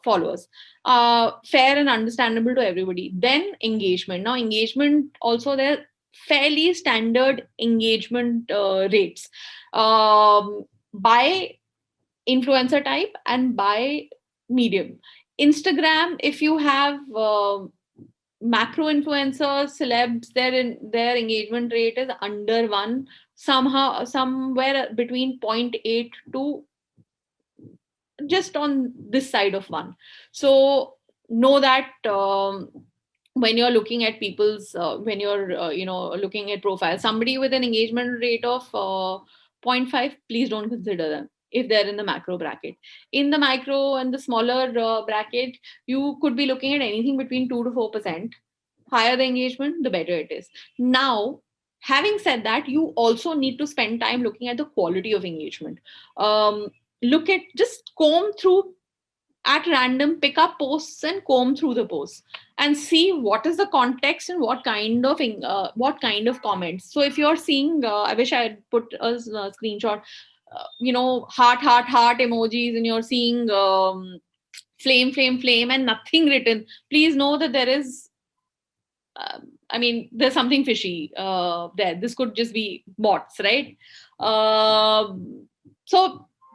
followers, fair and understandable to everybody. Then engagement. Now engagement also, there fairly standard engagement rates by influencer type and by medium. Instagram, if you have macro influencers, celebs, their engagement rate is under 1, somehow somewhere between 0.8 to just on this side of 1. So know that when you're looking at people's when you're looking at profiles, somebody with an engagement rate of 0.5, please don't consider them if they're in the macro bracket. In the micro and the smaller bracket, you could be looking at anything between 2 to 4%. Higher the engagement, the better it is. Now, having said that, you also need to spend time looking at the quality of engagement. Look at, just comb through at random, pick up posts and comb through the posts and see what is the context and what kind of comments. So if you're seeing, I wish I had put a screenshot, heart emojis, and you're seeing flame and nothing written, please know that there is there's something fishy there. This could just be bots, right? So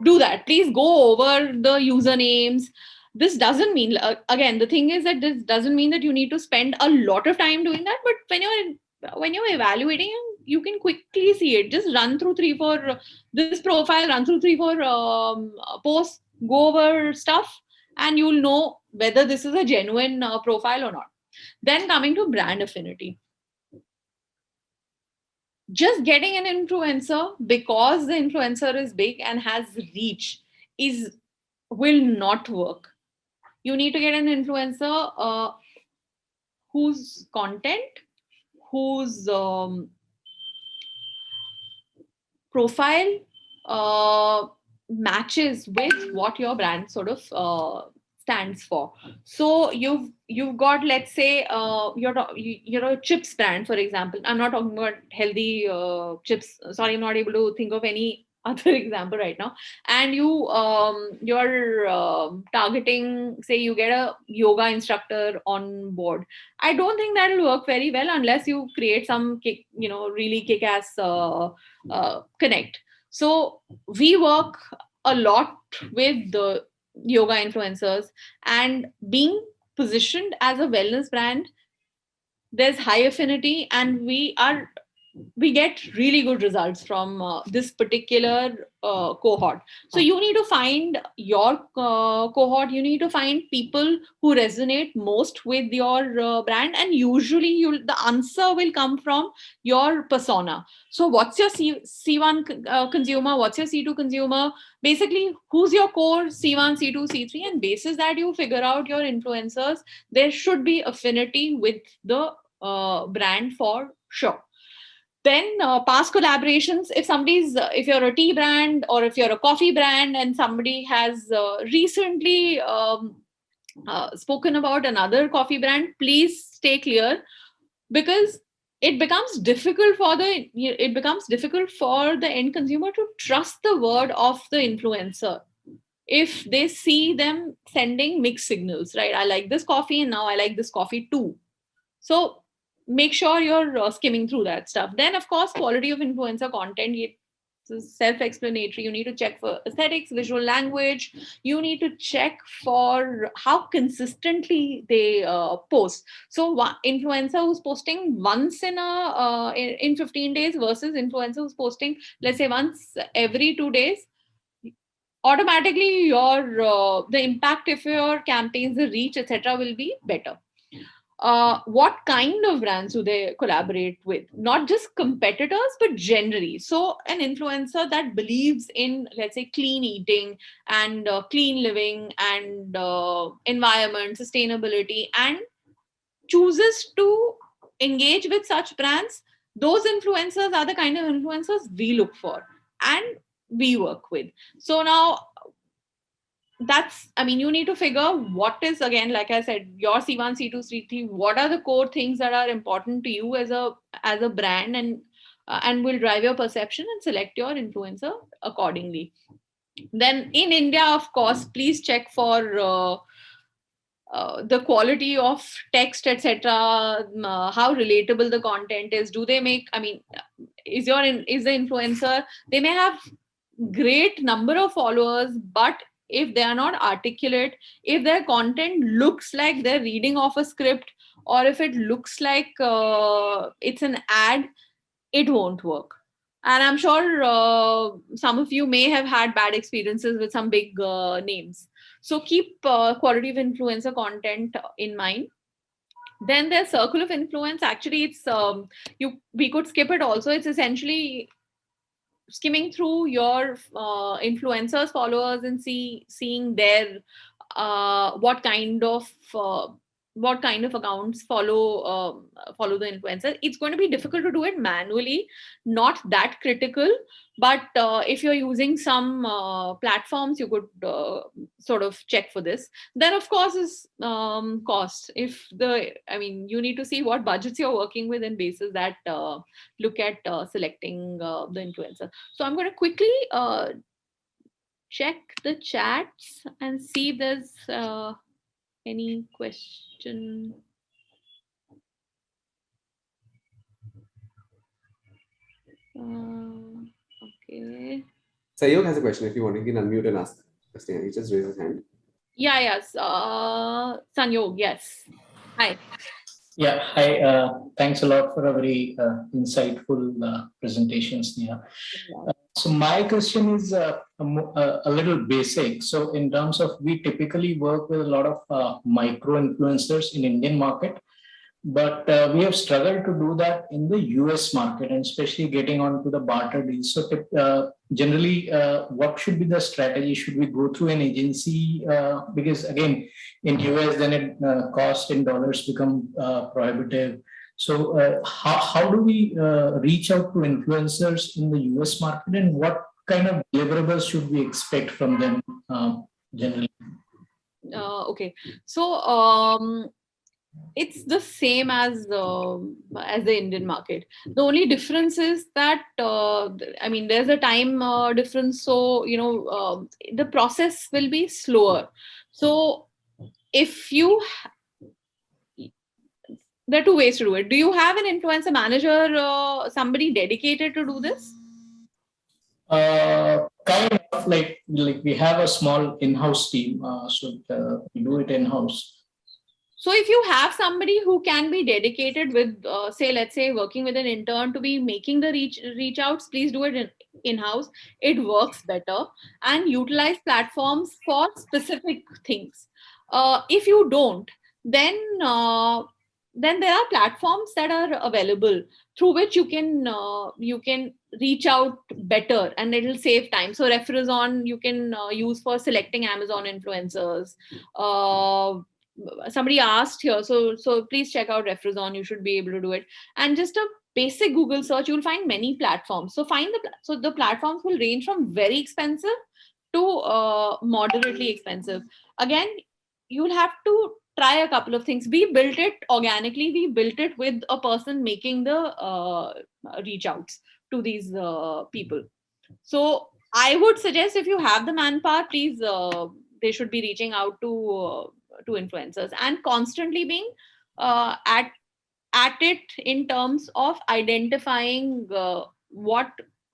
do that. Please go over the usernames. This doesn't mean, again, the thing is that this doesn't mean that you need to spend a lot of time doing that. But when you're evaluating, you can quickly see it. Just run through 3-4 this profile, run through 3-4 posts, go over stuff, and you'll know whether this is a genuine profile or not. Then coming to brand affinity. Just getting an influencer because the influencer is big and has reach will not work. You need to get an influencer whose content, whose profile matches with what your brand sort of stands for. So you've got, let's say, you're a chips brand, for example. I'm not talking about healthy chips. Sorry, I'm not able to think of any other example right now. And you're targeting, say, you get a yoga instructor on board. I don't think that'll work very well unless you create some really kick-ass connect. So we work a lot with the yoga influencers, and being positioned as a wellness brand, there's high affinity, and we get really good results from this particular cohort. So you need to find your cohort. You need to find people who resonate most with your brand, and usually the answer will come from your persona. So what's your C1 consumer? What's your C2 consumer? Basically, who's your core C1, C2, C3, and basis that you figure out your influencers. There should be affinity with the brand for sure. Then past collaborations, if you're a tea brand or if you're a coffee brand and somebody has recently spoken about another coffee brand, please stay clear, because it becomes difficult for the end consumer to trust the word of the influencer if they see them sending mixed signals, right? I like this coffee and now I like this coffee too. So make sure you're skimming through that stuff. Then, of course, quality of influencer content. It's self-explanatory. You need to check for aesthetics, visual language. You need to check for how consistently they post. So, one influencer who's posting once in 15 days versus influencer who's posting, let's say, once every 2 days, automatically your the impact of your campaigns, the reach, etc., will be better. What kind of brands do they collaborate with? Not just competitors, but generally. So an influencer that believes in, let's say, clean eating and clean living and environment, sustainability, and chooses to engage with such brands, those influencers are the kind of influencers we look for and we work with. So now, you need to figure what is, again, like I said, your C1, C2, C3, what are the core things that are important to you as a brand, and will drive your perception, and select your influencer accordingly. Then in India, of course, please check for the quality of text, etc., how relatable the content is. Do they make, is the influencer, they may have great number of followers, but if they are not articulate, if their content looks like they're reading off a script, or if it looks like it's an ad, it won't work. And I'm sure some of you may have had bad experiences with some big names. So keep quality of influencer content in mind. Then there's circle of influence. Actually, it's we could skip it also. It's essentially skimming through your influencers, followers, and seeing their what kind of accounts follow the influencer. It's going to be difficult to do it manually, not that critical. But if you're using some platforms, you could sort of check for this. Then, of course, is cost. You need to see what budgets you're working with, and basis that look at selecting the influencer. So I'm going to quickly check the chats and see if there's any question. Okay. Sayog has a question. If you want, you can unmute and ask. He just raised his hand. Yeah, yes. Sanyog, yes. Hi. Yeah, hi. Thanks a lot for a very insightful presentation, Sneha. So my question is a little basic. So in terms of, we typically work with a lot of micro influencers in Indian market, but we have struggled to do that in the US market, and especially getting onto the barter deals. So generally, what should be the strategy? Should we go through an agency? Because again, in US, then it cost in dollars become prohibitive. So how do we reach out to influencers in the US market, and what kind of deliverables should we expect from them generally? Okay, so it's the same as the Indian market. The only difference is that there's a time difference. So the process will be slower. So if you there are two ways to do it. Do you have an influencer manager, somebody dedicated to do this? Kind of like we have a small in-house team, so we do it in-house. So if you have somebody who can be dedicated with, let's say working with an intern to be making the reach outs, please do it in-house. It works better, and utilize platforms for specific things. If you don't, then there are platforms that are available through which you can reach out better, and it'll save time. So Referazon you can use for selecting Amazon influencers. Somebody asked here, so please check out Referazon. You should be able to do it. And just a basic Google search, you'll find many platforms. So the platforms will range from very expensive to moderately expensive. Again, you'll have to try a couple of things. We built it organically. We built it with a person making the reach outs to these people. So I would suggest, if you have the manpower, please, they should be reaching out to influencers and constantly being at it in terms of identifying who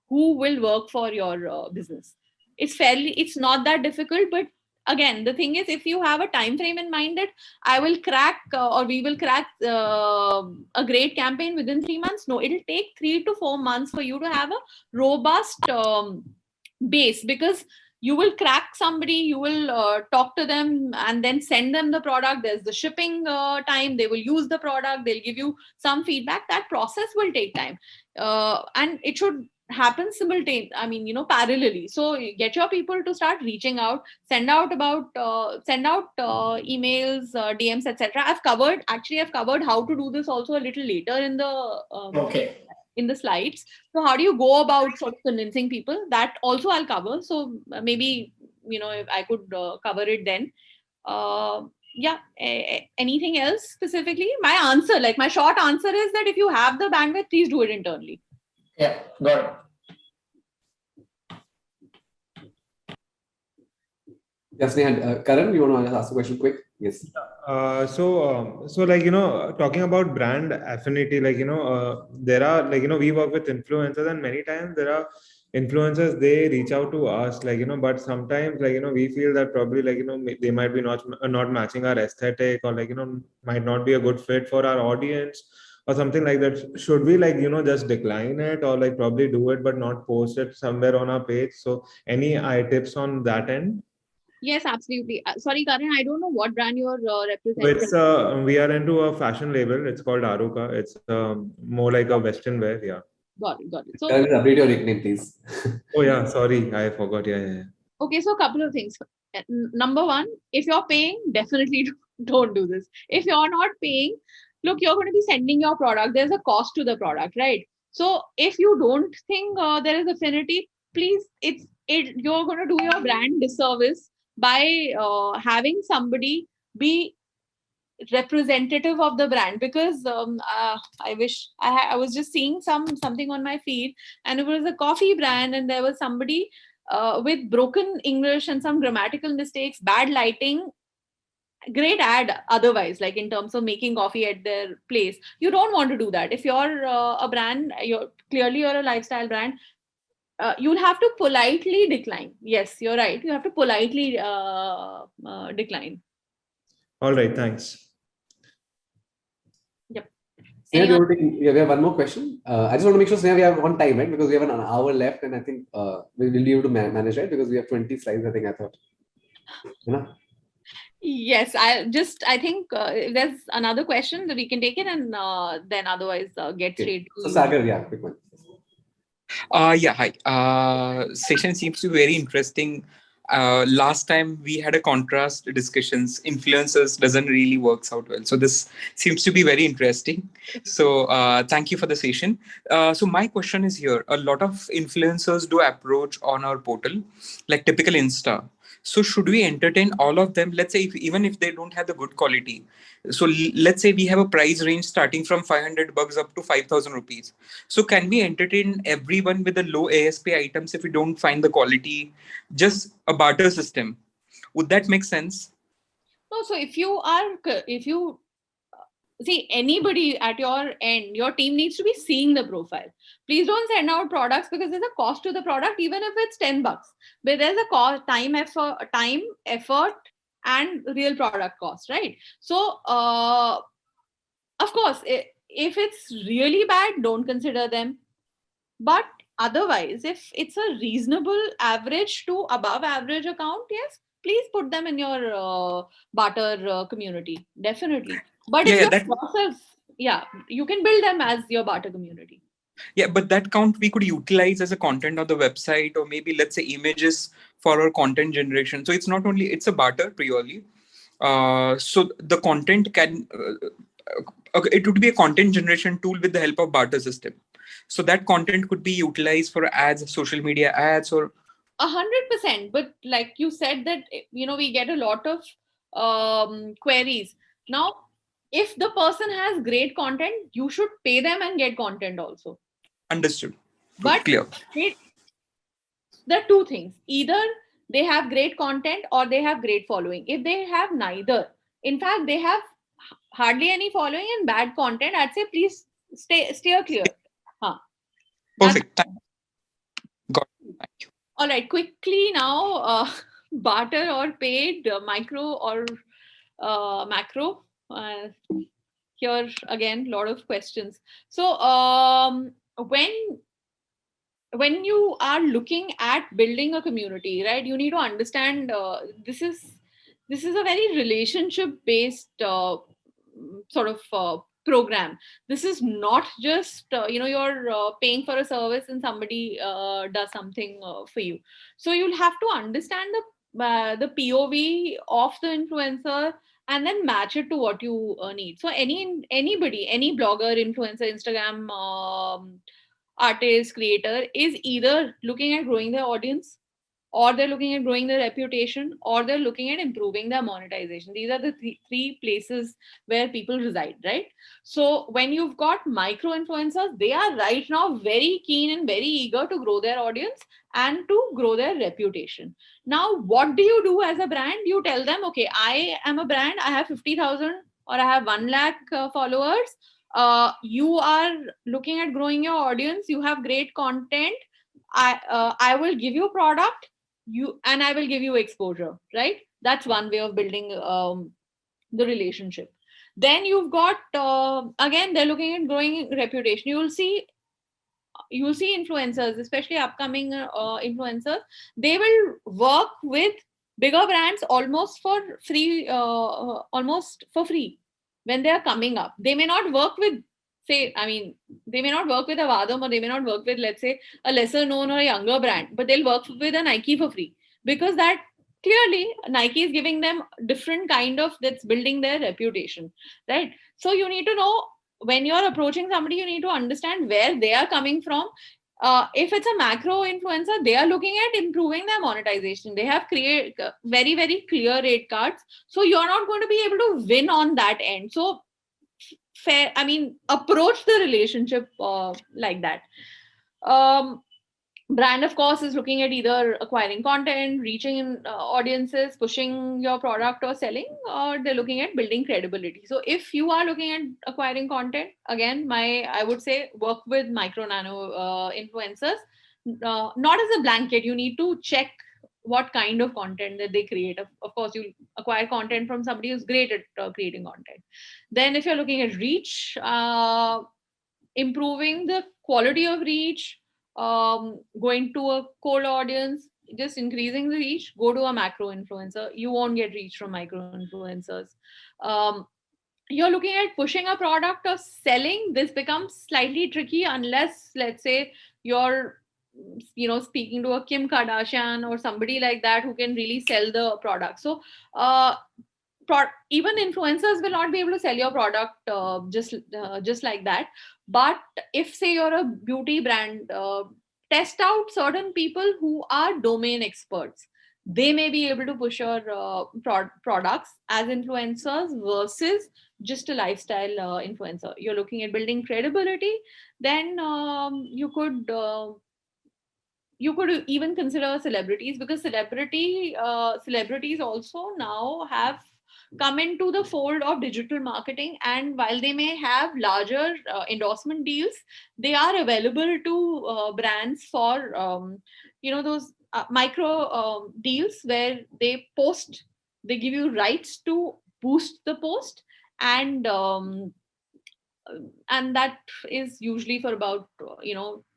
will work for your business. It's not that difficult, but again, the thing is, if you have a time frame in mind that I will crack or we will crack a great campaign within 3 months, no, it'll take 3 to 4 months for you to have a robust base, because you will crack somebody, you will talk to them and then send them the product. There's the shipping time, they will use the product, they'll give you some feedback. That process will take time, and it should happen simultaneously, parallelly. So get your people to start reaching out, send out emails, DMs, etc. I've covered how to do this also a little later in the in the slides. So how do you go about sort of convincing people? That also I'll cover. So maybe, if I could cover it then. Anything else specifically? My short answer is that if you have the bandwidth, please do it internally. Yeah, got it. Yes, Sneha. Karan, you want to just ask a question quick? Yes. So talking about brand affinity, there are, we work with influencers, and many times there are, influencers, they reach out to us, like, but sometimes, like, we feel that probably, like, they might be not matching our aesthetic, or, like, might not be a good fit for our audience or something like that. Should we, like, just decline it, or, like, probably do it but not post it somewhere on our page? So any tips on that end? Yes, absolutely. Sorry, Karan, I don't know what brand you're So representing. it's we are into a fashion label. It's called Aruka. It's more like a Western wear. Yeah. Got it. So, Update your nickname, please. Oh yeah, sorry, I forgot. Yeah. okay, so a couple of things. Number one, if you're paying, definitely don't do this. If you're not paying, look, you're going to be sending your product. There's a cost to the product, right? So if you don't think there is affinity, please, you're going to do your brand disservice by having somebody be representative of the brand, because I wish I was just seeing something on my feed, and it was a coffee brand, and there was somebody with broken English and some grammatical mistakes, bad lighting, great ad otherwise, like in terms of making coffee at their place. You don't want to do that. If you're a brand, you're a lifestyle brand, you'll have to politely decline. Yes, you're right, you have to politely decline. All right, thanks. Yep. Sneha, we have one more question. I just want to make sure, Sneha, we have on time, right? Because we have an hour left, and I think we'll be able to manage, right? Because we have 20 slides, I think, I thought. Yes, I think if there's another question that we can take it, and then otherwise get straight to So Sagar, yeah, quick one. Yeah, hi. Session seems to be very interesting. Last time we had a contrast discussions. Influencers doesn't really works out well. So this seems to be very interesting. So thank you for the session. So my question is here. A lot of influencers do approach on our portal, like typical Insta. So should we entertain all of them? Let's say even if they don't have the good quality. So let's say we have a price range starting from $500 up to 5,000 rupees. So can we entertain everyone with the low ASP items if we don't find the quality? Just a barter system. Would that make sense? No, so if you see anybody at your end, your team needs to be seeing the profile. Please don't send out products because there's a cost to the product, even if it's $10. But there's a cost, time, effort, and real product cost, right? So, of course, if it's really bad, don't consider them. But otherwise, if it's a reasonable average to above average account, yes, please put them in your barter community. Definitely. But if you can build them as your barter community. Yeah, but that count we could utilize as a content on the website, or maybe let's say images for our content generation. So it's not only, it's a barter purely. So the content it would be a content generation tool with the help of barter system. So that content could be utilized for ads, social media ads, or 100%. But like you said that, we get a lot of queries. Now, if the person has great content, you should pay them and get content also. Understood. But clear. There are two things. Either they have great content or they have great following. If they have neither, in fact, they have hardly any following and bad content, I'd say please steer clear. Perfect. Got it. Thank you. All right, quickly now, barter or paid, micro or macro. Here again, a lot of questions. So when you are looking at building a community, right, you need to understand this is a very relationship based sort of program. This is not just you're paying for a service and somebody does something for you. So you'll have to understand the POV of the influencer and then match it to what you need. So anybody, any blogger, influencer, Instagram artist, creator is either looking at growing their audience, or they're looking at growing their reputation, or they're looking at improving their monetization. These are the three places where people reside, right? So when you've got micro influencers, they are right now very keen and very eager to grow their audience and to grow their reputation. Now, what do you do as a brand? You tell them, okay, I am a brand, I have 50,000 or I have 1 lakh followers. You are looking at growing your audience, you have great content. I will give you product, and I will give you exposure, right? That's one way of building the relationship. Then you've got again, they're looking at growing reputation. You'll see influencers, especially upcoming influencers. They will work with bigger brands almost for free, when they are coming up. They may not work with, they may not work with a Vahdam, or they may not work with, let's say, a lesser known or a younger brand, but they'll work with a Nike for free, because that clearly Nike is giving them different kind of, that's building their reputation, right? So you need to know, when you're approaching somebody, you need to understand where they are coming from. If it's a macro influencer, they are looking at improving their monetization. They have create very, very clear rate cards. So you're not going to be able to win on that end. So approach the relationship like that. Brand, of course, is looking at either acquiring content, reaching in audiences, pushing your product or selling, or they're looking at building credibility. So if you are looking at acquiring content, again, I would say work with micro nano influencers. Not as a blanket, you need to check what kind of content that they create. Of course, you acquire content from somebody who's great at creating content. Then if you're looking at reach, improving the quality of reach, going to a cold audience, just increasing the reach, go to a macro influencer. You won't get reach from micro influencers. You're looking at pushing a product or selling, this becomes slightly tricky unless, let's say, you're speaking to a Kim Kardashian or somebody like that who can really sell the product. So even influencers will not be able to sell your product just like that. But if, say, you're a beauty brand, test out certain people who are domain experts. They may be able to push your products as influencers versus just a lifestyle influencer. You're looking at building credibility, then you could even consider celebrities, because celebrities also now have come into the fold of digital marketing. And while they may have larger endorsement deals, they are available to brands for those micro deals where they give you rights to boost the post, and that is usually for about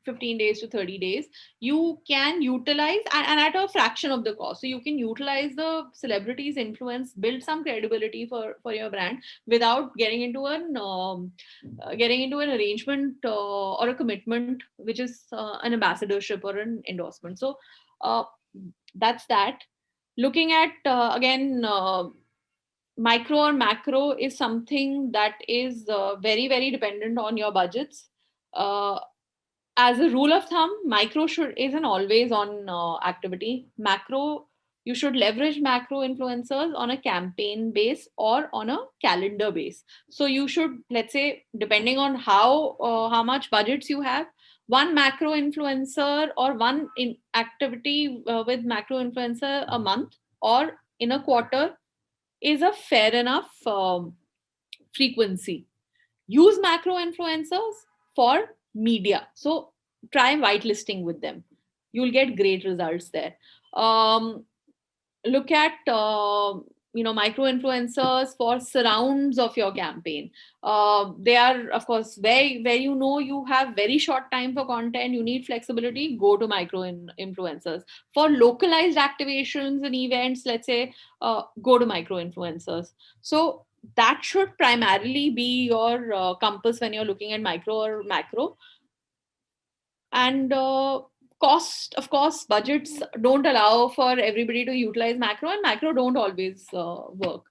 15 days to 30 days. You can utilize, and at a fraction of the cost, so you can utilize the celebrities' influence, build some credibility for your brand without getting into an arrangement or a commitment, which is an ambassadorship or an endorsement. So that's that. Looking at again, micro or macro is something that is very, very dependent on your budgets. As a rule of thumb, micro is an always on activity. Macro, you should leverage macro influencers on a campaign base or on a calendar base. So you should, let's say, depending on how much budgets you have, one macro influencer or one activity with macro influencer a month or in a quarter is a fair enough frequency. Use macro influencers for media. So try whitelisting with them. You'll get great results there. Look at micro influencers for surrounds of your campaign. They are, of course, where you have very short time for content, you need flexibility, go to micro influencers. For localized activations and events, let's say, go to micro influencers. So that should primarily be your compass when you're looking at micro or macro. And cost, of course, budgets don't allow for everybody to utilize macro, and macro don't always work.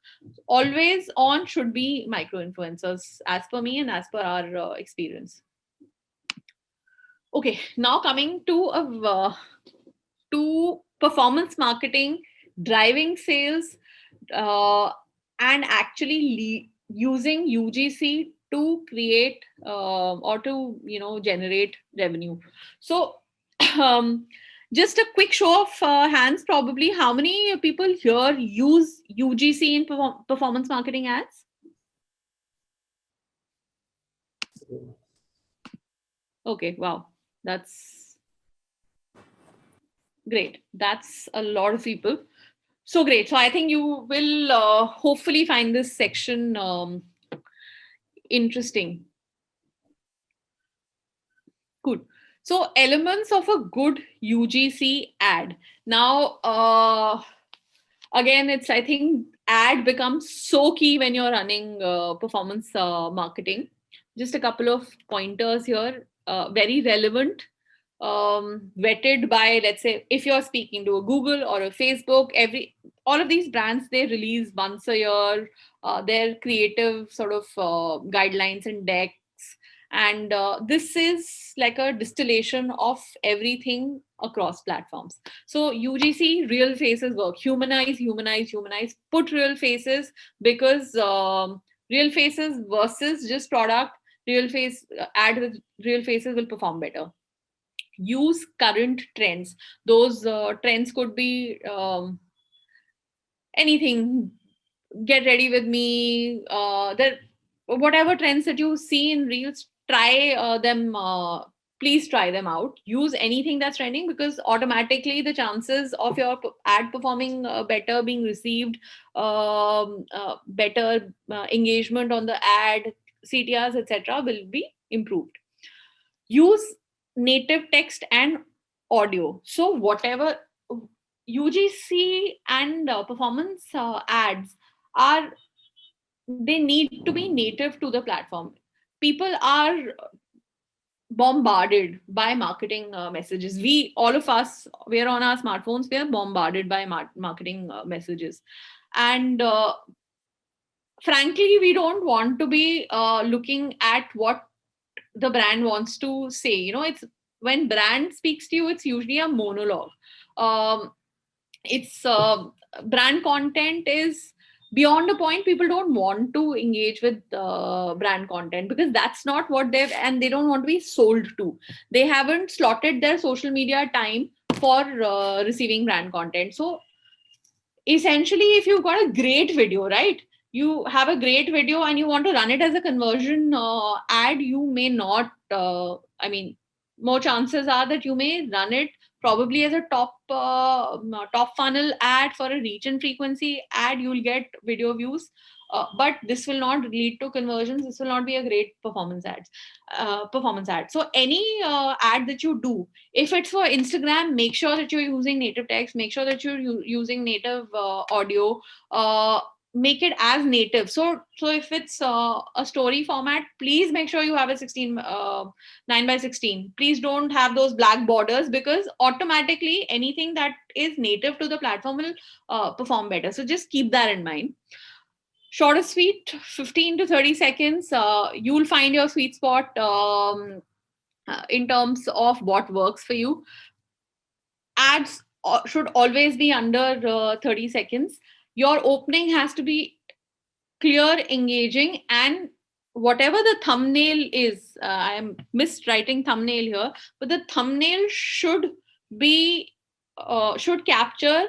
Always on should be micro influencers, as per me and as per our experience. Okay, now coming to performance marketing, driving sales, and actually using UGC to create or to generate revenue. So just a quick show of hands, probably, how many people here use UGC in performance marketing ads? Okay, wow, that's Great. That's a lot of people. So great. So I think you will hopefully find this section interesting. Good. So elements of a good UGC ad. Now, again, I think ad becomes so key when you're running performance marketing. Just a couple of pointers here, very relevant, vetted by, let's say, if you're speaking to a Google or a Facebook, all of these brands, they release once a year their creative sort of guidelines and decks. And this is like a distillation of everything across platforms. So UGC, real faces work. Humanize, humanize, humanize. Put real faces, because real faces versus just product, real face ad with real faces will perform better. Use current trends. Those trends could be anything. Get ready with me. Whatever trends that you see in reels, try them. Please try them out. Use anything that's trending, because automatically the chances of your ad performing better, being received, better engagement on the ad, CTRs, etc., will be improved. Use native text and audio. So whatever UGC and performance ads are, they need to be native to the platform. People are bombarded by marketing messages. All of us, we're on our smartphones, we are bombarded by marketing messages. And frankly, we don't want to be looking at what the brand wants to say. It's when brand speaks to you, it's usually a monologue. It's brand content is beyond a point. People don't want to engage with brand content, because that's not what and they don't want to be sold to. They haven't slotted their social media time for receiving brand content. So essentially, if you've got a great video, right, you have a great video and you want to run it as a conversion ad, you may not, more chances are that you may run it probably as a top funnel ad for a reach and frequency ad. You'll get video views, but this will not lead to conversions. This will not be a great performance ad. So any ad that you do, if it's for Instagram, make sure that you're using native text, make sure that you're using native audio, make it as native. So if it's a story format, please make sure you have a 9:16. Please don't have those black borders, because automatically anything that is native to the platform will perform better. So just keep that in mind. Short and sweet, 15 to 30 seconds. You'll find your sweet spot in terms of what works for you. Ads should always be under 30 seconds. Your opening has to be clear, engaging, and whatever the thumbnail is, I am miswriting thumbnail here, but the thumbnail should capture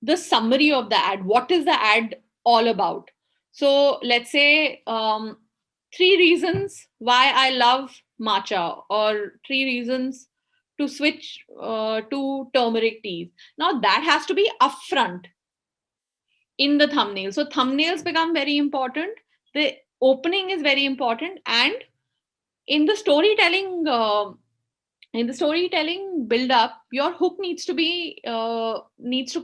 the summary of the ad. What is the ad all about? So let's say 3 reasons why I love matcha, or 3 reasons to switch to turmeric teas. Now that has to be upfront in the thumbnail. So thumbnails become very important. The opening is very important, and in the storytelling build up, your hook needs to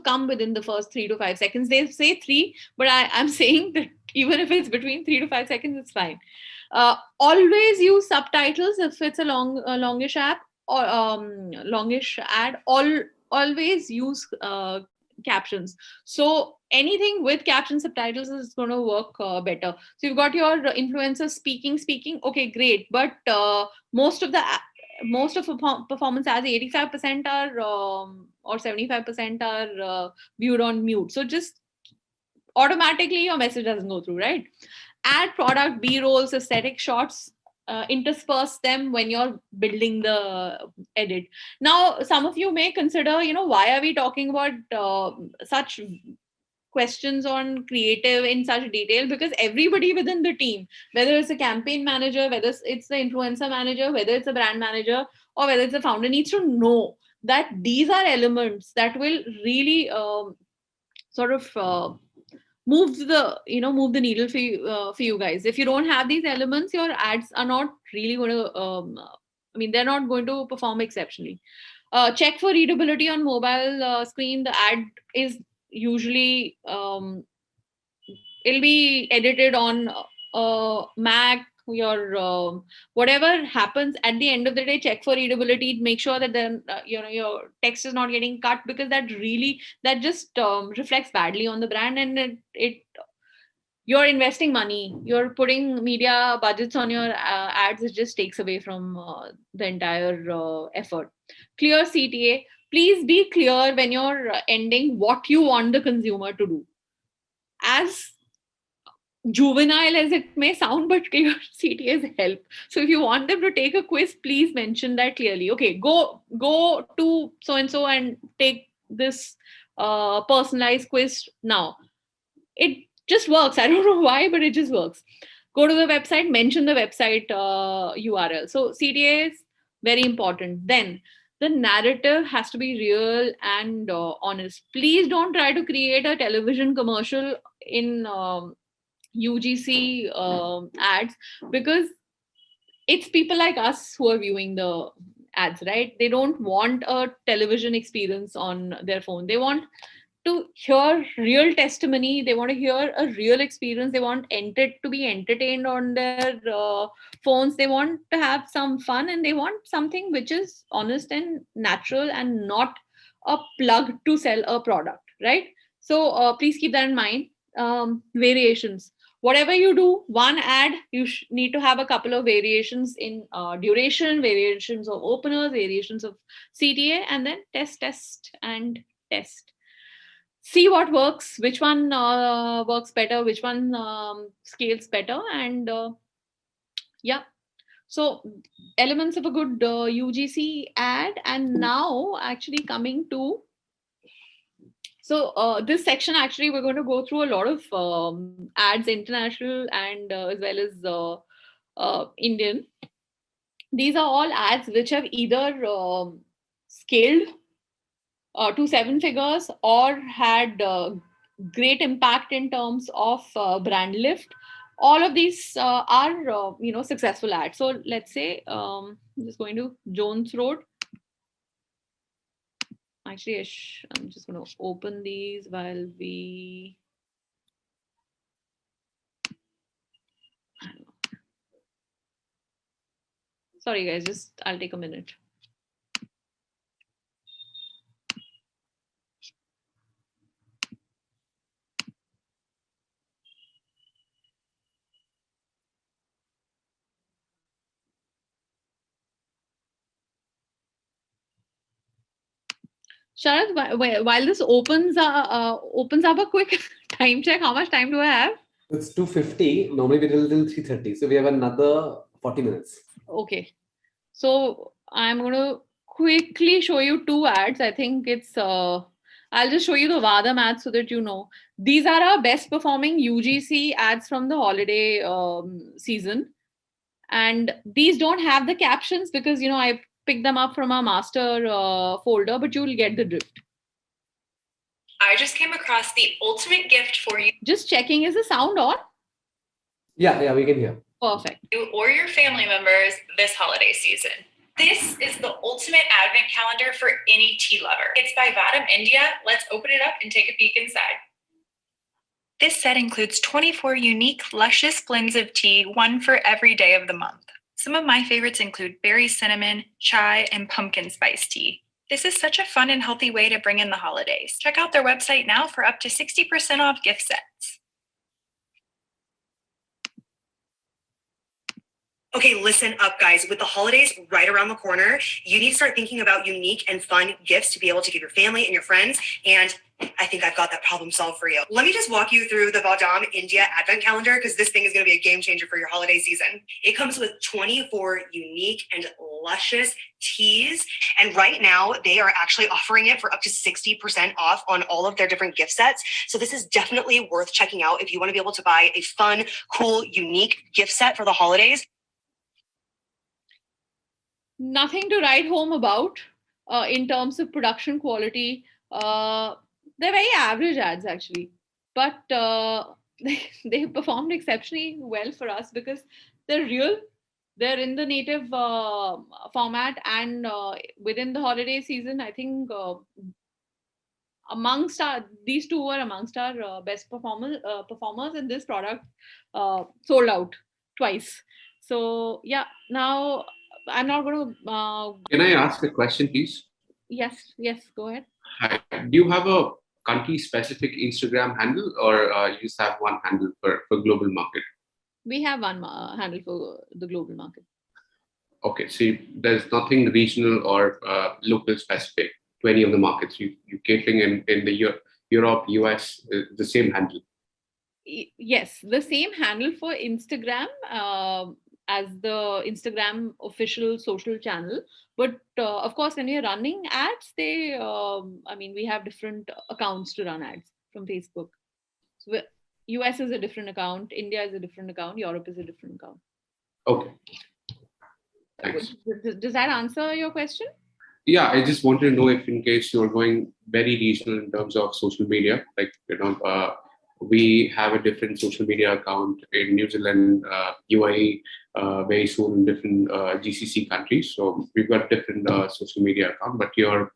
come within the first 3 to 5 seconds. They say 3, but I'm saying that even if it's between 3 to 5 seconds, it's fine. Always use subtitles if it's a longish app or longish ad. Always use captions. So anything with caption subtitles is going to work better. So you've got your influencers speaking. Okay, great. But most of performance ads, 85% are or 75% are viewed on mute. So just automatically your message doesn't go through, right? Add product, B-rolls, aesthetic shots, intersperse them when you're building the edit. Now, some of you may consider, why are we talking about such questions on creative in such detail? Because everybody within the team, whether it's a campaign manager, whether it's the influencer manager, whether it's a brand manager, or whether it's a founder, needs to know that these are elements that will really sort of move the needle for you guys. If you don't have these elements, your ads are not really going to they're not going to perform exceptionally. Check for readability on mobile screen. The ad is usually it'll be edited on Mac, your whatever happens. At the end of the day, check for readability. Make sure that then your text is not getting cut, because that just reflects badly on the brand, and it you're investing money, you're putting media budgets on your ads. It just takes away from the entire effort. Clear CTA. Please be clear when you're ending what you want the consumer to do. As juvenile as it may sound, but clear CTAs help. So if you want them to take a quiz, please mention that clearly. Okay, go to so and so and take this personalized quiz now. It just works. I don't know why, but it just works. Go to the website, mention the website URL. So CTA is very important. Then the narrative has to be real and honest. Please don't try to create a television commercial in UGC ads, because it's people like us who are viewing the ads, right? They don't want a television experience on their phone. They want to hear real testimony. They want to hear a real experience. They want to be entertained on their phones. They want to have some fun, and they want something which is honest and natural and not a plug to sell a product, right? So please keep that in mind. Variations. Whatever you do, one ad, you need to have a couple of variations in duration, variations of openers, variations of CTA, and then test, and test. See what works, which one works better, which one scales better, and yeah. So elements of a good UGC ad. And now actually coming to, so this section, actually, we're going to go through a lot of ads, international and as well as Indian. These are all ads which have either scaled to 7 figures or had great impact in terms of brand lift. All of these are successful ads. So let's say I'm just going to Jones Road. Actually, I'm just going to open these while we. Sorry, guys, I'll take a minute. Sharad, while this opens up a quick time check, how much time do I have? It's 2:50. Normally we till 3:30. So we have another 40 minutes. Okay. So I'm going to quickly show you 2 ads. I think it's, I'll just show you the Vahdam ads so that you know. These are our best performing UGC ads from the holiday season. And these don't have the captions because, I picked them up from our master folder, but you'll get the drift. I just came across the ultimate gift for you. Just checking, is the sound on? Yeah, we can hear. Perfect. You or your family members this holiday season. This is the ultimate advent calendar for any tea lover. It's by Vahdam India. Let's open it up and take a peek inside. This set includes 24 unique, luscious blends of tea, one for every day of the month. Some of my favorites include berry cinnamon, chai, and pumpkin spice tea. This is such a fun and healthy way to bring in the holidays. Check out their website now for up to 60% off gift sets. Okay, listen up, guys. With the holidays right around the corner, you need to start thinking about unique and fun gifts to be able to give your family and your friends. And I think I've got that problem solved for you. Let me just walk you through the Vahdam India Advent Calendar, because this thing is going to be a game changer for your holiday season. It comes with 24 unique and luscious teas. And right now, they are actually offering it for up to 60% off on all of their different gift sets. So this is definitely worth checking out if you want to be able to buy a fun, cool, unique gift set for the holidays. Nothing to write home about. in terms of production quality, they're very average ads actually, but they performed exceptionally well for us because they're real. They're in the native format, and within the holiday season, I think amongst these two were amongst our best performers, and this product sold out twice. So yeah, now I'm not going to. Can I ask a question, please? Yes, go ahead. Hi. Do you have a country-specific Instagram handle, or you just have one handle for global market? We have one handle for the global market. Okay, so there's nothing regional or local specific to any of the markets. You catering in the Europe, US, the same handle. Yes, the same handle for Instagram as the Instagram official social channel. But of course, when you're running ads, we have different accounts to run ads from Facebook. So US is a different account, India is a different account, Europe is a different account. Okay. Thanks. Does that answer your question? Yeah, I just wanted to know if in case you're going very regional in terms of social media, like, we have a different social media account in New Zealand, UAE, very soon in different GCC countries. So we've got different social media account, but you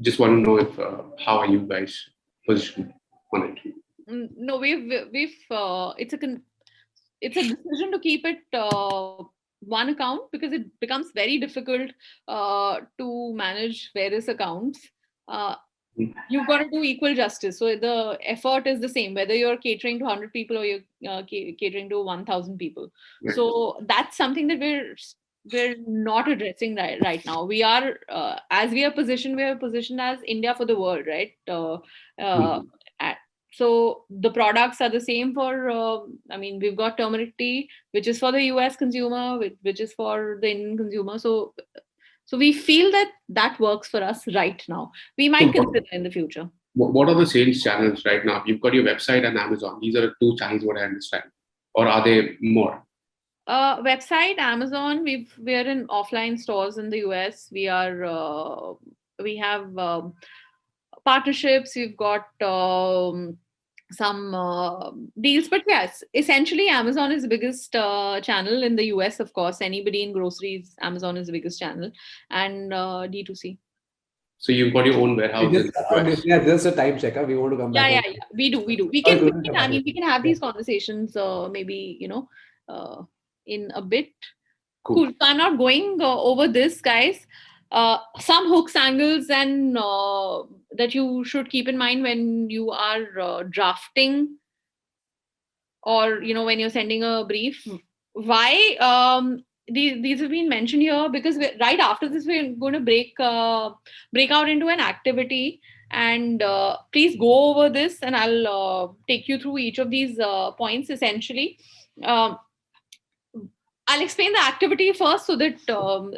just want to know if how are you guys positioned on it? No, it's a decision to keep it one account because it becomes very difficult to manage various accounts. You've got to do equal justice. So the effort is the same, whether you're catering to 100 people or you're catering to 1,000 people. Right. So that's something that we're not addressing right now. We are, as we are positioned as India for the world, right? So the products are the same for, we've got turmeric tea, which is for the US consumer, which is for the Indian consumer. So we feel that works for us right now. We might consider in the future. What are the sales channels right now? You've got your website and Amazon. These are the two channels, what I understand. Or are there more? Website, Amazon. We're in offline stores in the US. We have partnerships. We've got some deals, but yes, essentially Amazon is the biggest channel in the US. Of course, anybody in groceries, Amazon is the biggest channel, and D2C. So you've got your own warehouse. Just a time checker. We want to come back. Yeah. We do. We can have these conversations. Maybe in a bit. Cool. So I'm not going over this, guys. Some hooks, angles, and that you should keep in mind when you are drafting or when you're sending a brief. Why these have been mentioned here? Because right after this we're going to break out into an activity, and please go over this, and I'll take you through each of these points essentially. I'll explain the activity first so that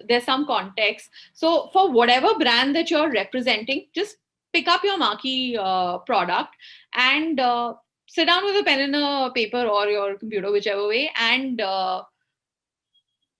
there's some context. So for whatever brand that you're representing, just pick up your marquee product and sit down with a pen and a paper or your computer, whichever way, and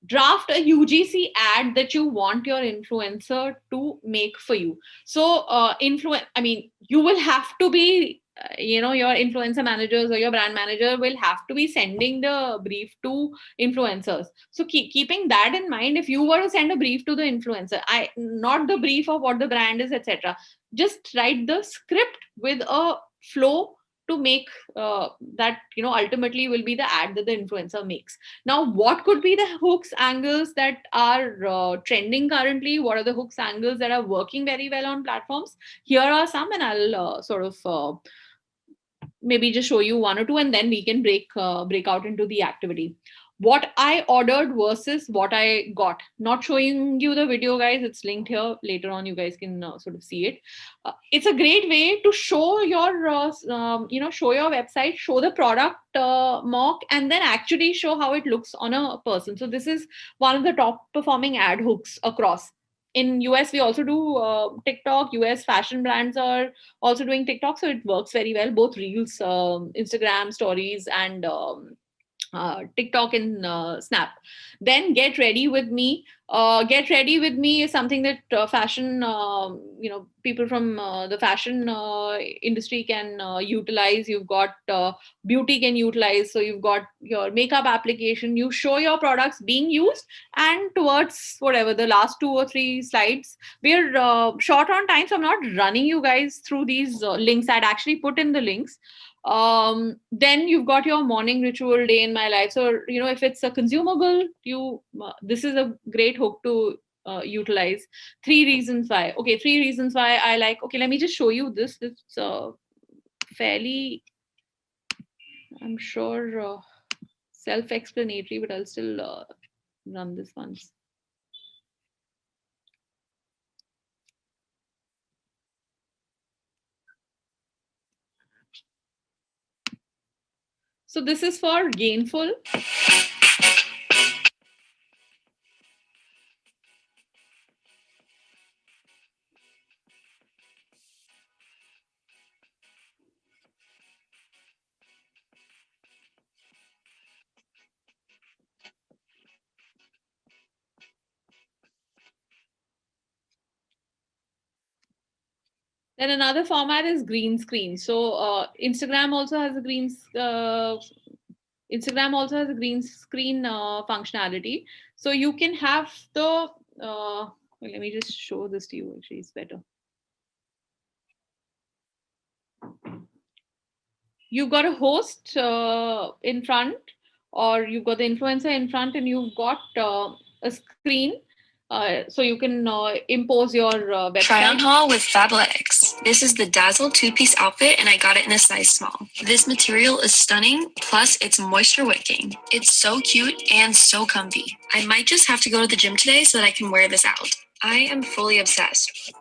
draft a UGC ad that you want your influencer to make for you. So you will have to be your influencer managers or your brand manager will have to be sending the brief to influencers. So keeping that in mind, if you were to send a brief to the influencer, not the brief of what the brand is, etc., just write the script with a flow to make that ultimately will be the ad that the influencer makes. Now, what could be the hooks, angles that are trending currently? What are the hooks, angles that are working very well on platforms? Here are some, and I'll maybe just show you one or two, and then we can break out into the activity. What I ordered versus what I got. Not showing you the video, guys. It's linked here. Later on, you guys can see it. It's a great way to show your, show your website, show the product mock, and then actually show how it looks on a person. So this is one of the top performing ad hooks across. In US, we also do TikTok. US fashion brands are also doing TikTok. So it works very well. Both Reels, Instagram stories, and TikTok and Snap. Then get ready with me. Get ready with me is something that fashion, people from the fashion industry can utilize. You've got beauty can utilize. So you've got your makeup application. You show your products being used, and towards whatever the last 2 or 3 slides, we're short on time, so I'm not running you guys through these links. I'd actually put in the links. Then you've got your morning ritual, day in my life. So if it's a consumable, this is a great hook to utilize. 3 reasons why. Okay, 3 reasons why I like. Okay, let me just show you this. It's fairly, I'm sure, self-explanatory, but I'll still run this once. So this is for gainful. Then another format is green screen. So Instagram also has a green screen functionality. So you can have the well, let me just show this to you. Actually, it's better. You've got a host in front, or you've got the influencer in front, and you've got a screen. So you can impose your website. Try on haul with Fabletics. This is the Dazzle 2-piece outfit, and I got it in a size small. This material is stunning, plus it's moisture wicking. It's so cute and so comfy. I might just have to go to the gym today so that I can wear this out. I am fully obsessed.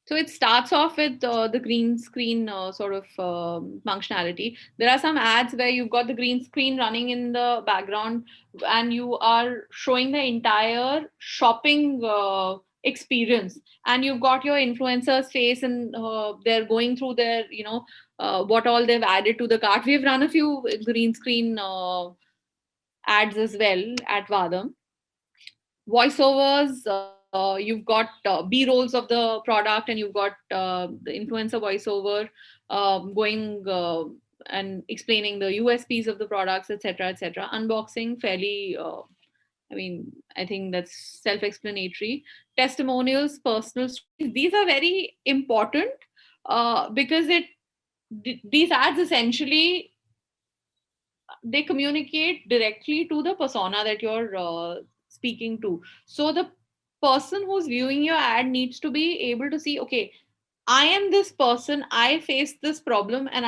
So it starts off with the green screen sort of functionality. There are some ads where you've got the green screen running in the background, and you are showing the entire shopping experience. And you've got your influencer's face, and they're going through their, what all they've added to the cart. We've run a few green screen ads as well at Vahdam. Voiceovers. You've got B-rolls of the product, and you've got the influencer voiceover going and explaining the USPs of the products, etc., etc. Unboxing, fairly, I think that's self-explanatory. Testimonials, personal stories, these are very important because these ads essentially, they communicate directly to the persona that you're speaking to. So the person who's viewing your ad needs to be able to see, okay, I am this person, I face this problem, and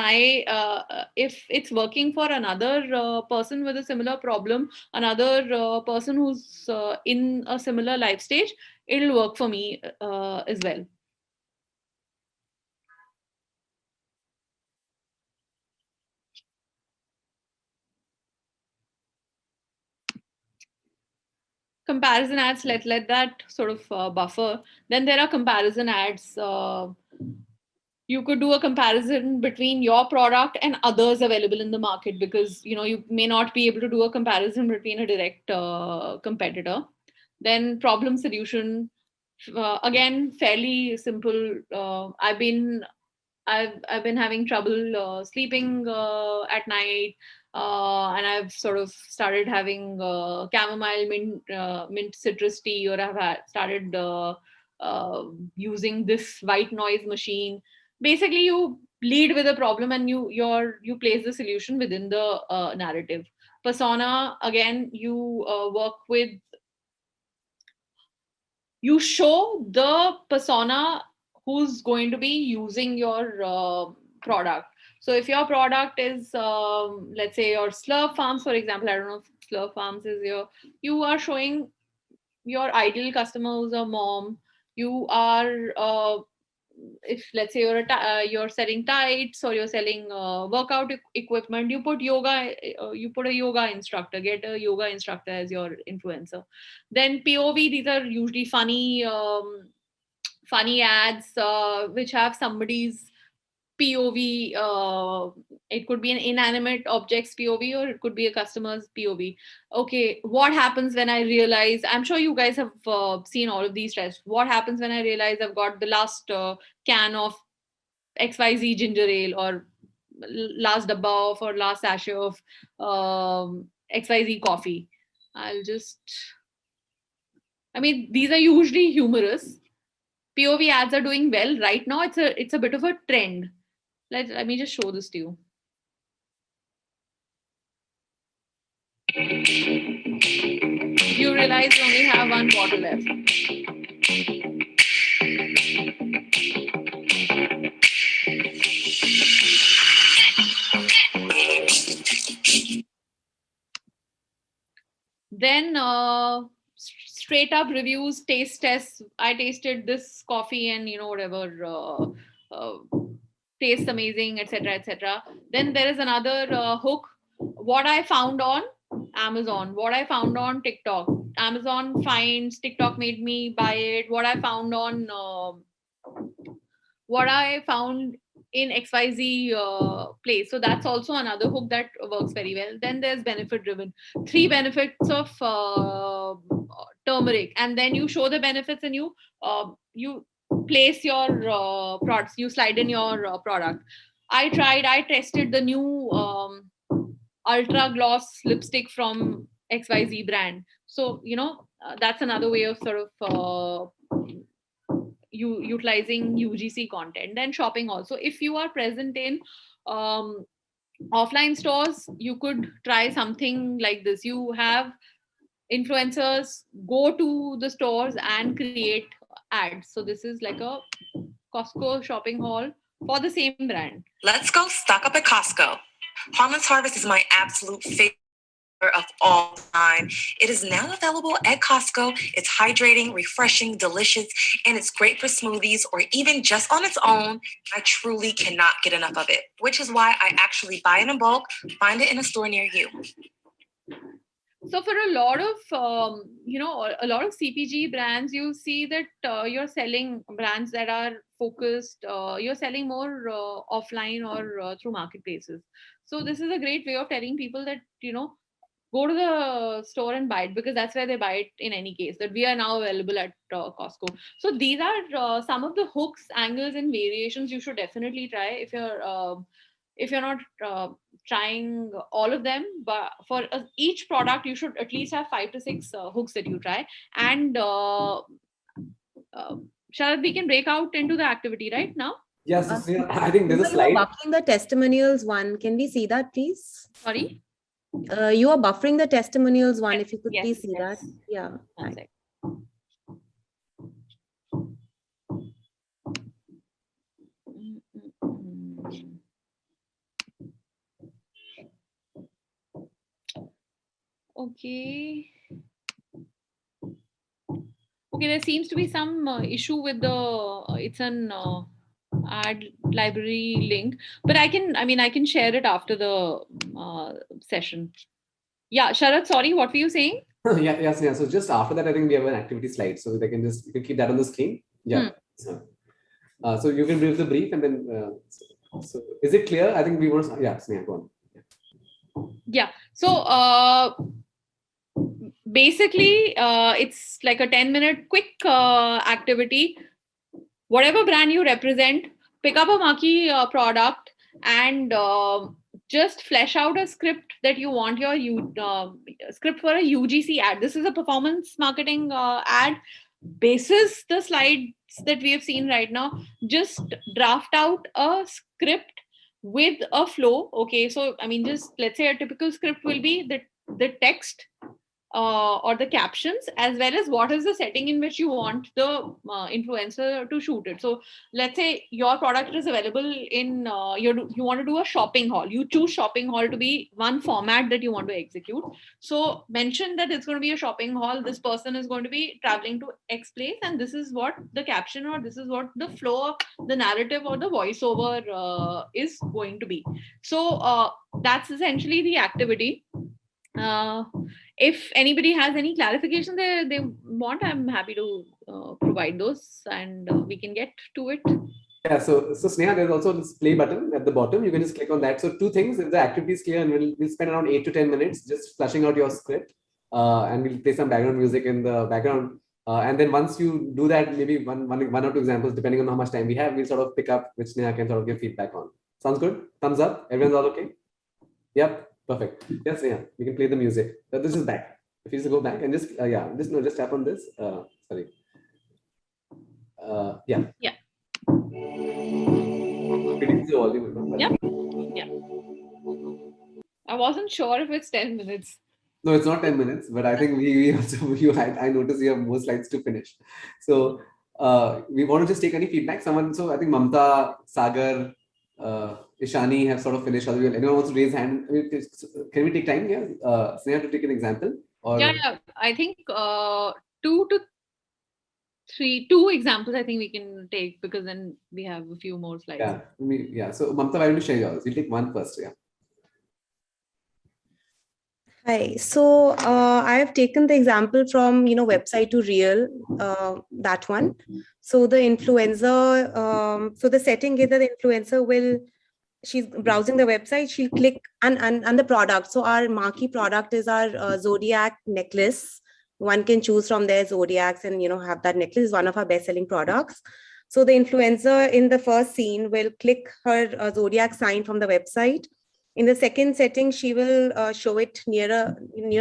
if it's working for another person with a similar problem, another person who's in a similar life stage, it'll work for me as well. Comparison ads, let that sort of buffer. Then there are comparison ads. You could do a comparison between your product and others available in the market, because you may not be able to do a comparison between a direct competitor. Then problem solution, again, fairly simple. I've been having trouble sleeping at night, and I've sort of started having chamomile mint citrus tea, or I've started using this white noise machine. Basically, you lead with a problem, and you place the solution within the narrative. Persona, again, you work with, you show the persona who's going to be using your product. So if your product is, let's say, your Slurp Farms, for example, I don't know if Slurp Farms is you are showing your ideal customer who's a mom. You are, if let's say you're selling tights, or you're selling workout equipment, you put yoga, you put a yoga instructor, get a yoga instructor as your influencer. Then POV, these are usually funny ads which have somebody's POV. It could be an inanimate object's POV, or it could be a customer's POV. Okay, what happens when I realize? I'm sure you guys have seen all of these tests. What happens when I realize I've got the last can of XYZ ginger ale, or last dabba of, or last sachet of XYZ coffee? I mean, these are usually humorous. POV ads are doing well right now. It's a bit of a trend. Let me just show this to you. You realize you only have one bottle left. Then straight up reviews, taste tests. I tasted this coffee and whatever, tastes amazing, etc., etc. Then there is another hook. What I found on Amazon, what I found on TikTok. Amazon finds, TikTok made me buy it. What I found in XYZ place. So that's also another hook that works very well. Then there's benefit driven. 3 benefits of turmeric, and then you show the benefits, and you place your products. You slide in your product. I tested the new ultra gloss lipstick from XYZ brand. So that's another way of sort of utilizing UGC content. Then shopping also. If you are present in offline stores, you could try something like this. You have influencers go to the stores and create ads. So this is like a Costco shopping haul for the same brand. Let's go stock up at Costco. Harlan's Harvest is my absolute favorite of all time. It is now available at Costco. It's hydrating, refreshing, delicious, and it's great for smoothies or even just on its own. I truly cannot get enough of it, which is why I actually buy it in bulk. Find it in a store near you. So for a lot of CPG brands, you see that you're selling brands that are focused. You're selling more offline or through marketplaces. So this is a great way of telling people that go to the store and buy it, because that's where they buy it in any case. That we are now available at Costco. So these are some of the hooks, angles, and variations you should definitely try if you're not trying all of them. But for each product, you should at least have 5 to 6 hooks that you try. And Sharad, we can break out into the activity right now. Yes, I think there's a slide. You are buffering the testimonials one. Can we see that, please? Sorry? You are buffering the testimonials one. Yes, if you could yes, please see yes. that. Yeah. One sec. Okay. Okay, there seems to be some issue with the it's an ad library link, but I can share it after the session. Yeah, Sharad, sorry, what were you saying? Yes. So just after that, I think we have an activity slide, so they can you can keep that on the screen. Yeah. So you can brief the brief, and then so is it clear? I think we want to, Sneha, go on. Yeah. So basically, it's like a 10-minute quick activity. Whatever brand you represent, pick up a marquee product and just flesh out a script that you want your script for a UGC ad. This is a performance marketing ad. Basis the slides that we have seen right now, just draft out a script with a flow. Okay, so just let's say a typical script will be the text or the captions, as well as what is the setting in which you want the influencer to shoot it. So let's say your product is available in you want to do a shopping haul. You choose shopping haul to be one format that you want to execute. So mention that it's going to be a shopping haul. This person is going to be traveling to X place, and this is what the caption, or this is what the flow of the narrative or the voiceover is going to be. So that's essentially the activity. If anybody has any clarification they want, I'm happy to provide those, and we can get to it. Yeah, so Sneha, there's also this play button at the bottom. You can just click on that. So two things, if the activity is clear, and we'll spend around 8 to 10 minutes just fleshing out your script. And we'll play some background music in the background. And then once you do that, maybe one or two examples, depending on how much time we have, we'll sort of pick up which Sneha can sort of give feedback on. Sounds good? Thumbs up? Everyone's all okay? Yep, perfect. Yes, Sneha, we can play the music. This is back. If you just go back and just, just tap on this. Sorry. Yeah. Yeah. Reduce the volume. Yeah. Yeah. I wasn't sure if it's 10 minutes. No, it's not 10 minutes, but I think we also, I noticed you have more slides to finish. So we want to just take any feedback. So I think Mamta, Sagar, Ishani have sort of finished. Anyone wants to raise hand? I mean, can we take time here? Sneha, to take an example? Or... Yeah. I think 2 examples I think we can take, because then we have a few more slides. Yeah. So Mamta, why don't you share yours? We'll take one first. Yeah. Hi. So I have taken the example from website to real, that one. So the influencer, so the setting is that the influencer she's browsing the website, she'll click and the product. So our marquee product is our Zodiac necklace. One can choose from their zodiacs and have that necklace. Is one of our best-selling products. So the influencer in the first scene will click her zodiac sign from the website. In the second setting, she will show it near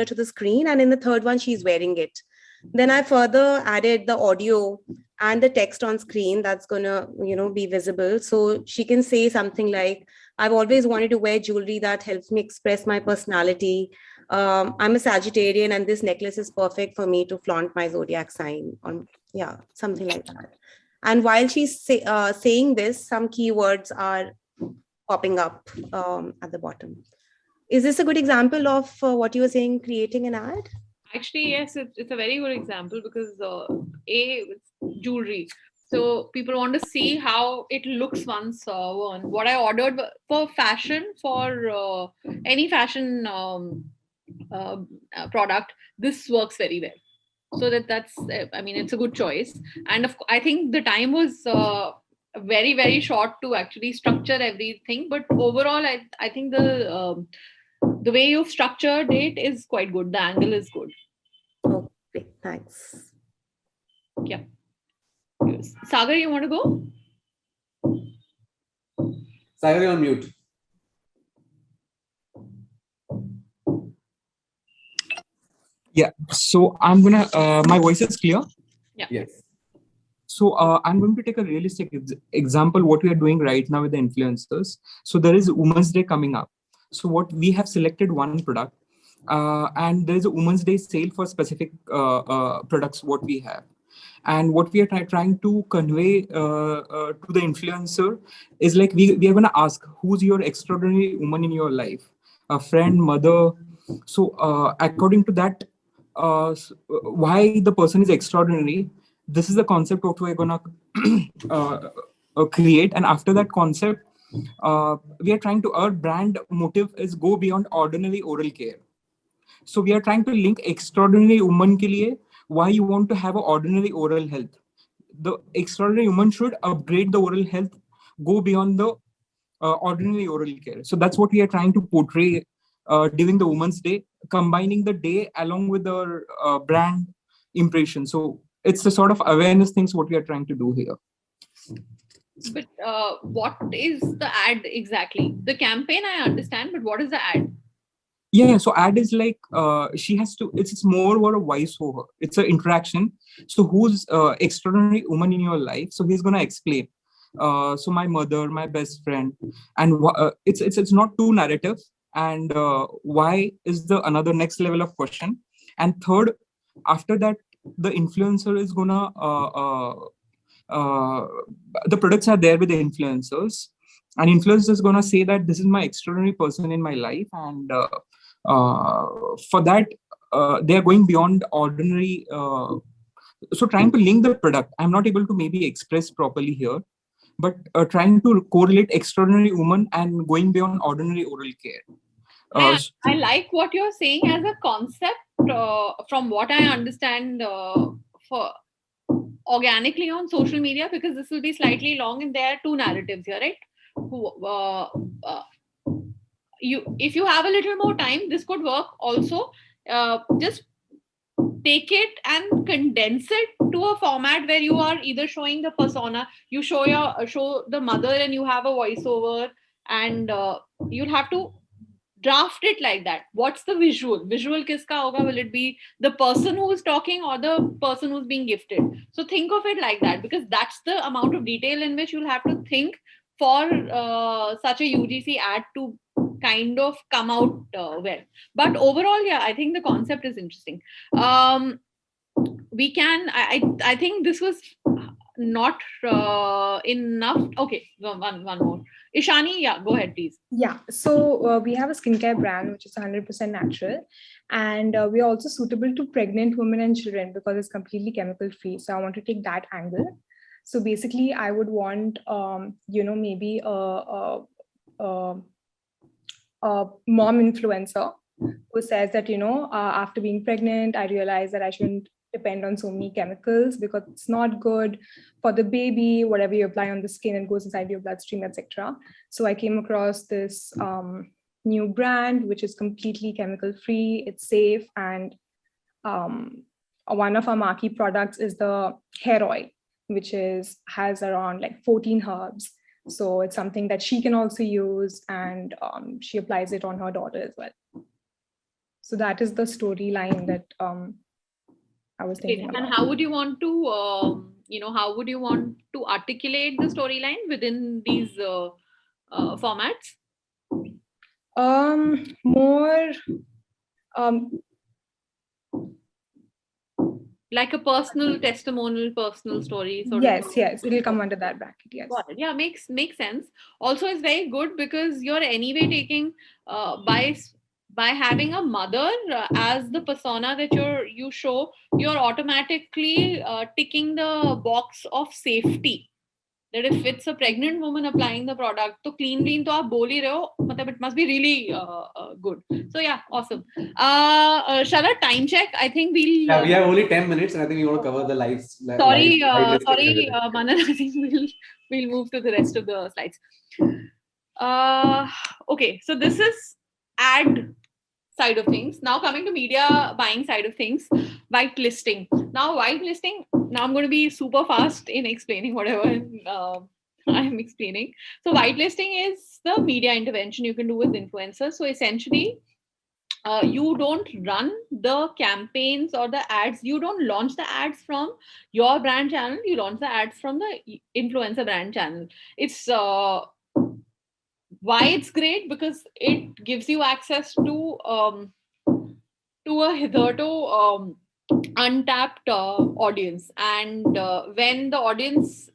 to the screen, and in the third one, she's wearing it. Then I further added the audio and the text on screen that's gonna be visible. So she can say something like, "I've always wanted to wear jewelry that helps me express my personality. I'm a Sagittarian, and this necklace is perfect for me to flaunt my zodiac sign." Something like that. And while she's saying this, some keywords are popping up at the bottom. Is this a good example of what you were saying, creating an ad? Actually, yes, it's a very good example, because it's jewelry. So people want to see how it looks once worn. What I ordered for fashion, for any fashion product, this works very well. So that's, I mean, it's a good choice. And I think the time was very, very short to actually structure everything. But overall, I think the way you've structured it is quite good. The angle is good. Okay, thanks. Yeah. Sagar, you want to go? Sagar, you're on mute. Yeah. So I'm gonna. My voice is clear. Yeah. Yes. So I'm going to take a realistic example. What we are doing right now with the influencers. So there is Women's Day coming up. So what we have selected one product, and there is a Women's Day sale for specific products. What we have. And what we are trying to convey to the influencer is like we are going to ask, who's your extraordinary woman in your life? A friend, mother. So according to that, why the person is extraordinary, this is the concept what we're going to create. And after that concept, we are trying to, our brand motive is go beyond ordinary oral care. So we are trying to link extraordinary woman ke liye, why you want to have an ordinary oral health. The extraordinary woman should upgrade the oral health, go beyond the ordinary oral care. So that's what we are trying to portray during the Women's Day, combining the day along with our brand impression. So it's the sort of awareness things what we are trying to do here. But what is the ad exactly? The campaign I understand, but what is the ad? Yeah, so ad is like she has to. It's more of a voiceover. It's an interaction. So who's extraordinary woman in your life? So he's gonna explain. So my mother, my best friend, and it's not too narrative. And why is the another next level of question? And third, after that, the influencer is gonna the products are there with the influencers, and influencer is gonna say that this is my extraordinary person in my life, and for that they are going beyond ordinary. So trying to link the product, I'm not able to maybe express properly here, but trying to correlate extraordinary woman and going beyond ordinary oral care. I like what you're saying as a concept. From what I understand, for organically on social media, because this will be slightly long and there are two narratives here, right? If you have a little more time, this could work also. Just take it and condense it to a format where you are either showing the persona, you show the mother and you have a voiceover, and you'll have to draft it like that. What's the visual kiska hoga? Will it be the person who is talking or the person who's being gifted? So think of it like that, because that's the amount of detail in which you'll have to think for such a UGC ad to kind of come out well. But overall, yeah, I think the concept is interesting. We can, I think this was not enough. Okay, one more. Ishani, yeah, go ahead, please. Yeah, so we have a skincare brand which is 100% natural, and we are also suitable to pregnant women and children because it's completely chemical free. So I want to take that angle. So basically, I would want, maybe a mom influencer who says that, after being pregnant, I realized that I shouldn't depend on so many chemicals because it's not good for the baby. Whatever you apply on the skin, it goes inside your bloodstream, etc. So I came across this new brand which is completely chemical free. It's safe, and one of our marquee products is the hair oil, which has around like 14 herbs. So it's something that she can also use, and she applies it on her daughter as well. So that is the storyline that I was thinking about. And how would you want to articulate the storyline within these formats? More like a personal testimonial, personal story. Yes, it'll come under that bracket. Yes. Got it. Yeah, makes sense. Also, it's very good because you're anyway taking by having a mother as the persona that you show, you're automatically ticking the box of safety. That if it's a pregnant woman applying the product, so clean to aap bol hi rahe ho, it must be really good. So yeah, awesome. Sharad, time check. I think we'll. Yeah, we have only 10 minutes, and I think we want to cover the lives. Sorry, Manan. I think we'll move to the rest of the slides. Okay, so this is ad side of things. Now coming to media buying side of things, whitelisting. Now I'm going to be super fast in explaining whatever I'm explaining. So whitelisting is the media intervention you can do with influencers. So essentially, you don't run the campaigns or the ads. You don't launch the ads from your brand channel. You launch the ads from the influencer brand channel. It's why it's great, because it gives you access to a hitherto untapped audience, and when the audience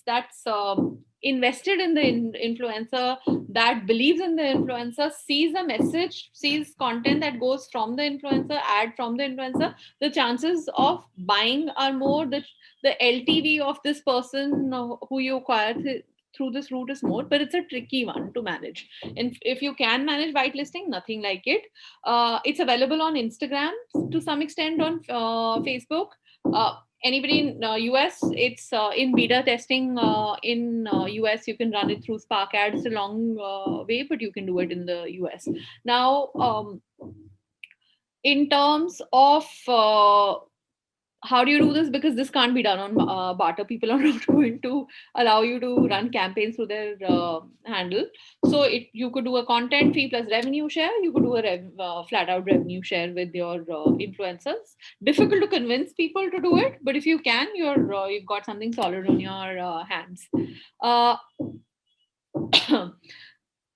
that's invested in the influencer, that believes in the influencer, sees a message, sees content that goes from the influencer, ad from the influencer, the chances of buying are more. The LTV of this person who you acquire through this route is more, but it's a tricky one to manage. And if you can manage whitelisting, nothing like it. It's available on Instagram to some extent, on Facebook. Anybody in US, it's in beta testing in US. You can run it through Spark Ads. It's a long way, but you can do it in the US. Now, in terms of how do you do this? Because this can't be done on barter. People are not going to allow you to run campaigns through their handle. So you could do a content fee plus revenue share. You could do a flat out revenue share with your influencers. Difficult to convince people to do it, but if you can, you've got something solid on your hands.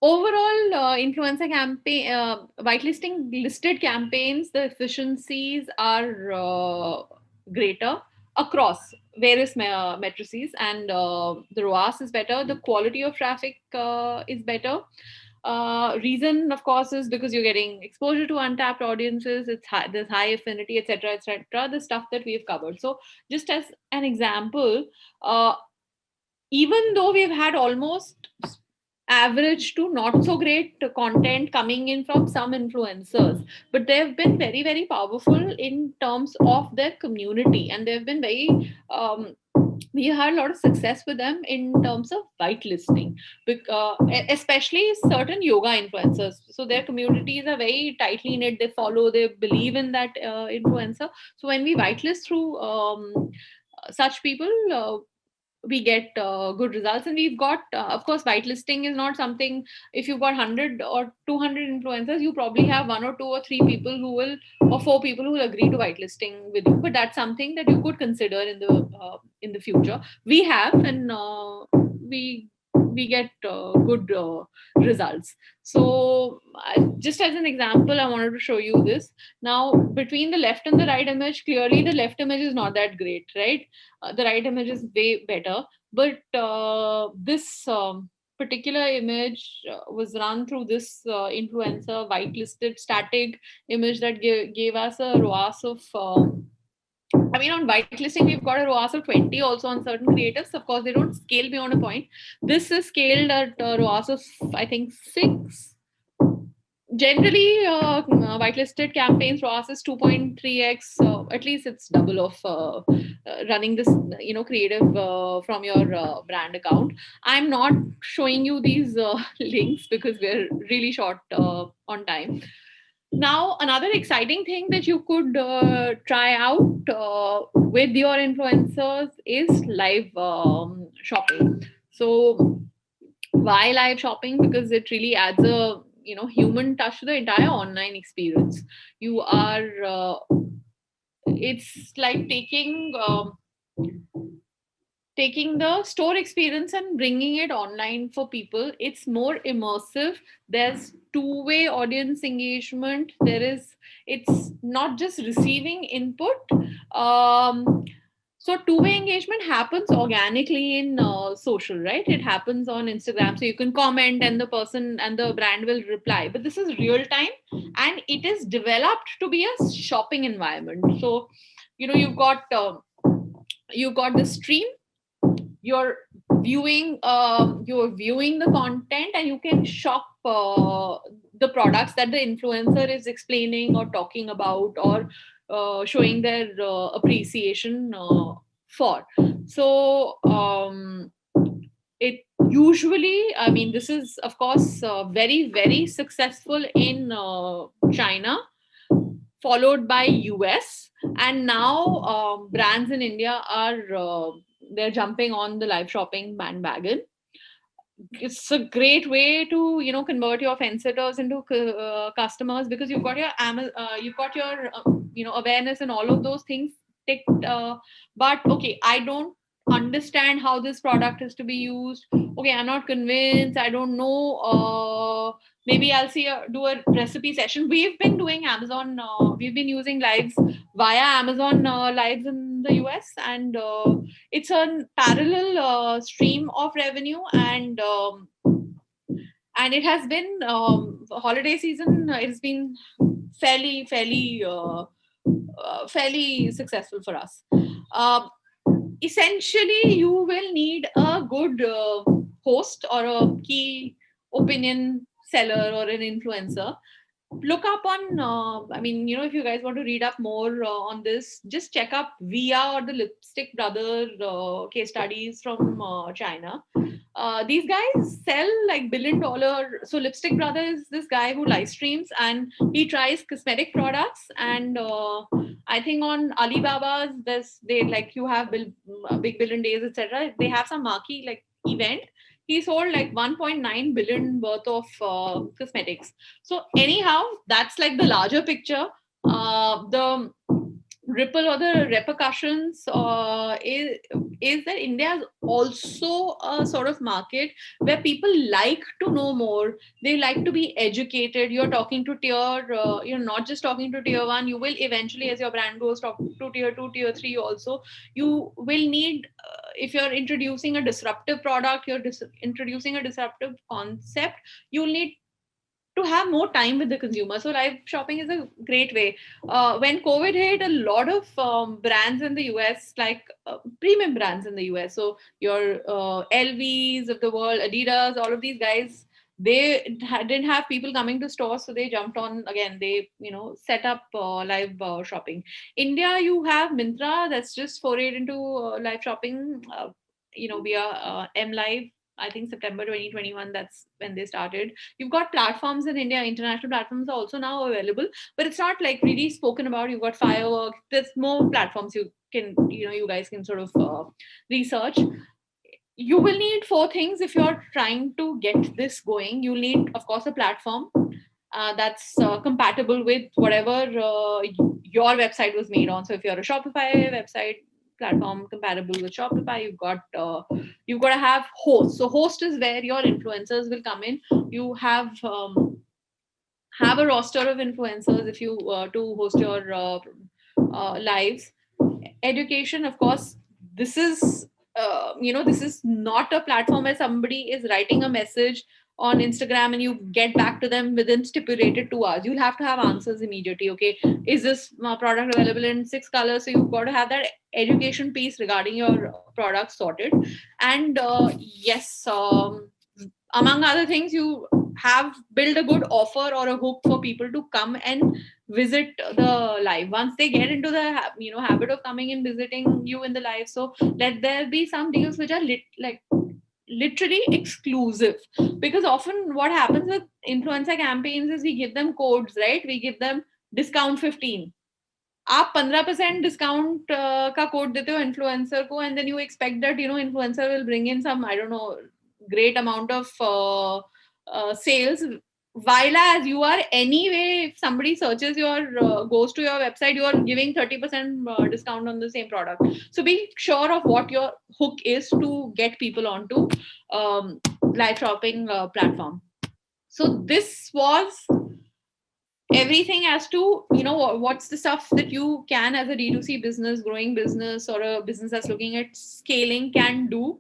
Overall, influencer campaign whitelisting listed campaigns, the efficiencies are greater across various matrices, and the ROAS is better. The quality of traffic is better. Reason, of course, is because you're getting exposure to untapped audiences. There's high affinity, etc., the stuff that we've covered. So, just as an example, even though we've had almost average to not so great content coming in from some influencers, but they've been very, very powerful in terms of their community, and they've been very we had a lot of success with them in terms of whitelisting, especially certain yoga influencers. So their communities are very tightly knit. They follow, they believe in that influencer. So when we whitelist through such people, we get good results. And we've got, of course, whitelisting is not something, if you've got 100 or 200 influencers, you probably have 1 or 2 or 3 people who will, or 4 people who will agree to whitelisting with you. But that's something that you could consider in the future. We have, and we get good results. So just as an example, I wanted to show you this. Now, between the left and the right image, clearly the left image is not that great, right? The right image is way better. But this particular image was run through this influencer whitelisted static image that gave us a ROAS of I mean, on whitelisting, we've got a ROAS of 20 also on certain creatives. Of course, they don't scale beyond a point. This is scaled at ROAS of, I think, 6. Generally, whitelisted campaigns ROAS is 2.3x. At least it's double of running this, creative from your brand account. I'm not showing you these links because we're really short on time. Now, another exciting thing that you could try out with your influencers is live shopping. So why live shopping? Because it really adds a human touch to the entire online experience. You are it's like taking the store experience and bringing it online for people. It's more immersive. There's two-way audience engagement. It's not just receiving input. So two-way engagement happens organically in social, right? It happens on Instagram. So you can comment and the person and the brand will reply. But this is real time, and it is developed to be a shopping environment. So, you've got the stream. You're viewing the content, and you can shop the products that the influencer is explaining or talking about, or showing their appreciation for. So it usually, this is of course very, very successful in China, followed by US, and now brands in India are they're jumping on the live shopping bandwagon. It's a great way to convert your fence sitters into customers, because you've got your awareness and all of those things ticked. But okay, I don't understand how this product is to be used. Okay, I'm not convinced. I don't know. Maybe I'll do a recipe session. We've been doing Amazon. We've been using lives via Amazon lives in the US, and it's a parallel stream of revenue, and it has been holiday season. It's been fairly successful for us. Essentially, you will need a good host or a key opinion seller or an influencer. Look up on, if you guys want to read up more on this, just check up Via or the Lipstick Brother case studies from China. These guys sell like $1 billion. So Lipstick Brother is this guy who live streams, and he tries cosmetic products. And I think on Alibaba's, you have big billion days, etc. They have some marquee like event. He sold like 1.9 billion worth of cosmetics. So anyhow, that's like the larger picture. The ripple or the repercussions is that India is also a sort of market where people like to know more. They like to be educated. You're talking to you're not just talking to tier 1. You will eventually, as your brand goes, talk to tier 2, tier 3 also. You will need, if you're introducing a disruptive product, you're introducing a disruptive concept, you'll need to have more time with the consumer. So live shopping is a great way. When COVID hit, a lot of brands in the US, like premium brands in the US, so your LVs of the world, Adidas, all of these guys, they didn't have people coming to stores, so they jumped on again. They set up live shopping. India, you have Myntra that's just forayed into live shopping. Via M Live. I think September 2021, that's when they started. You've got platforms in India, international platforms are also now available, but it's not like really spoken about. You've got Fireworks, there's more platforms you guys can sort of research. You will need 4 things if you're trying to get this going. You'll need, of course, a platform that's compatible with whatever your website was made on. So if you're a Shopify website, platform compatible with Shopify, you've got to have hosts. So host is where your influencers will come in. You have a roster of influencers if you to host your lives. Education, of course, this is this is not a platform where somebody is writing a message on Instagram and you get back to them within stipulated 2 hours. You'll have to have answers immediately. Okay, is this product available in 6 colors? So you've got to have that education piece regarding your product sorted. And yes, among other things, you have built a good offer or a hook for people to come and visit the live. Once they get into the habit of coming and visiting you in the live, so let there be some deals which are literally exclusive, because often what happens with influencer campaigns is we give them codes, right? We give them discount 15. आप 15% discount का code देते हो influencer को, and then you expect that influencer will bring in some, I don't know, great amount of sales, while as you are anyway, if somebody searches your goes to your website, you are giving 30% discount on the same product. So be sure of what your hook is to get people onto live shopping platform. So this was everything as to what's the stuff that you can, as a D2C business, growing business, or a business that's looking at scaling, can do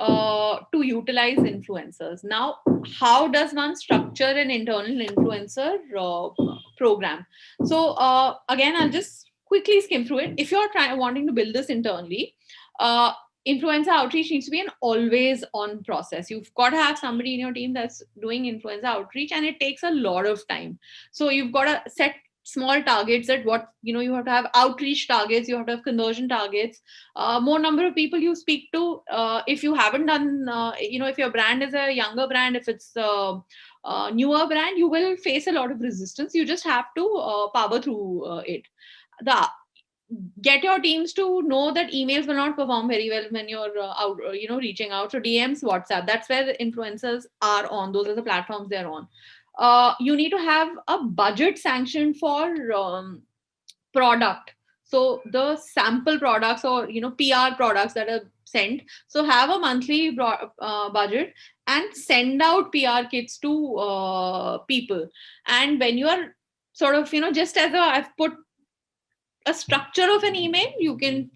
to utilize influencers. Now, how does one structure an internal influencer program? So again, I'll just quickly skim through it. If you're wanting to build this internally, influencer outreach needs to be an always on process. You've got to have somebody in your team that's doing influencer outreach, and it takes a lot of time. So you've got to set small targets at what you have to have outreach targets, you have to have conversion targets, more number of people you speak to. If you haven't done if your brand is a younger brand, if it's a newer brand, you will face a lot of resistance. You just have to power through it. Get your teams to know that emails will not perform very well when you're reaching out. So DMs, WhatsApp, that's where the influencers are on. Those are the platforms they're on. You need to have a budget sanctioned for product. So the sample products or PR products that are sent. So have a monthly budget and send out PR kits to people. And when you are sort of just as I've put a structure of an email, you can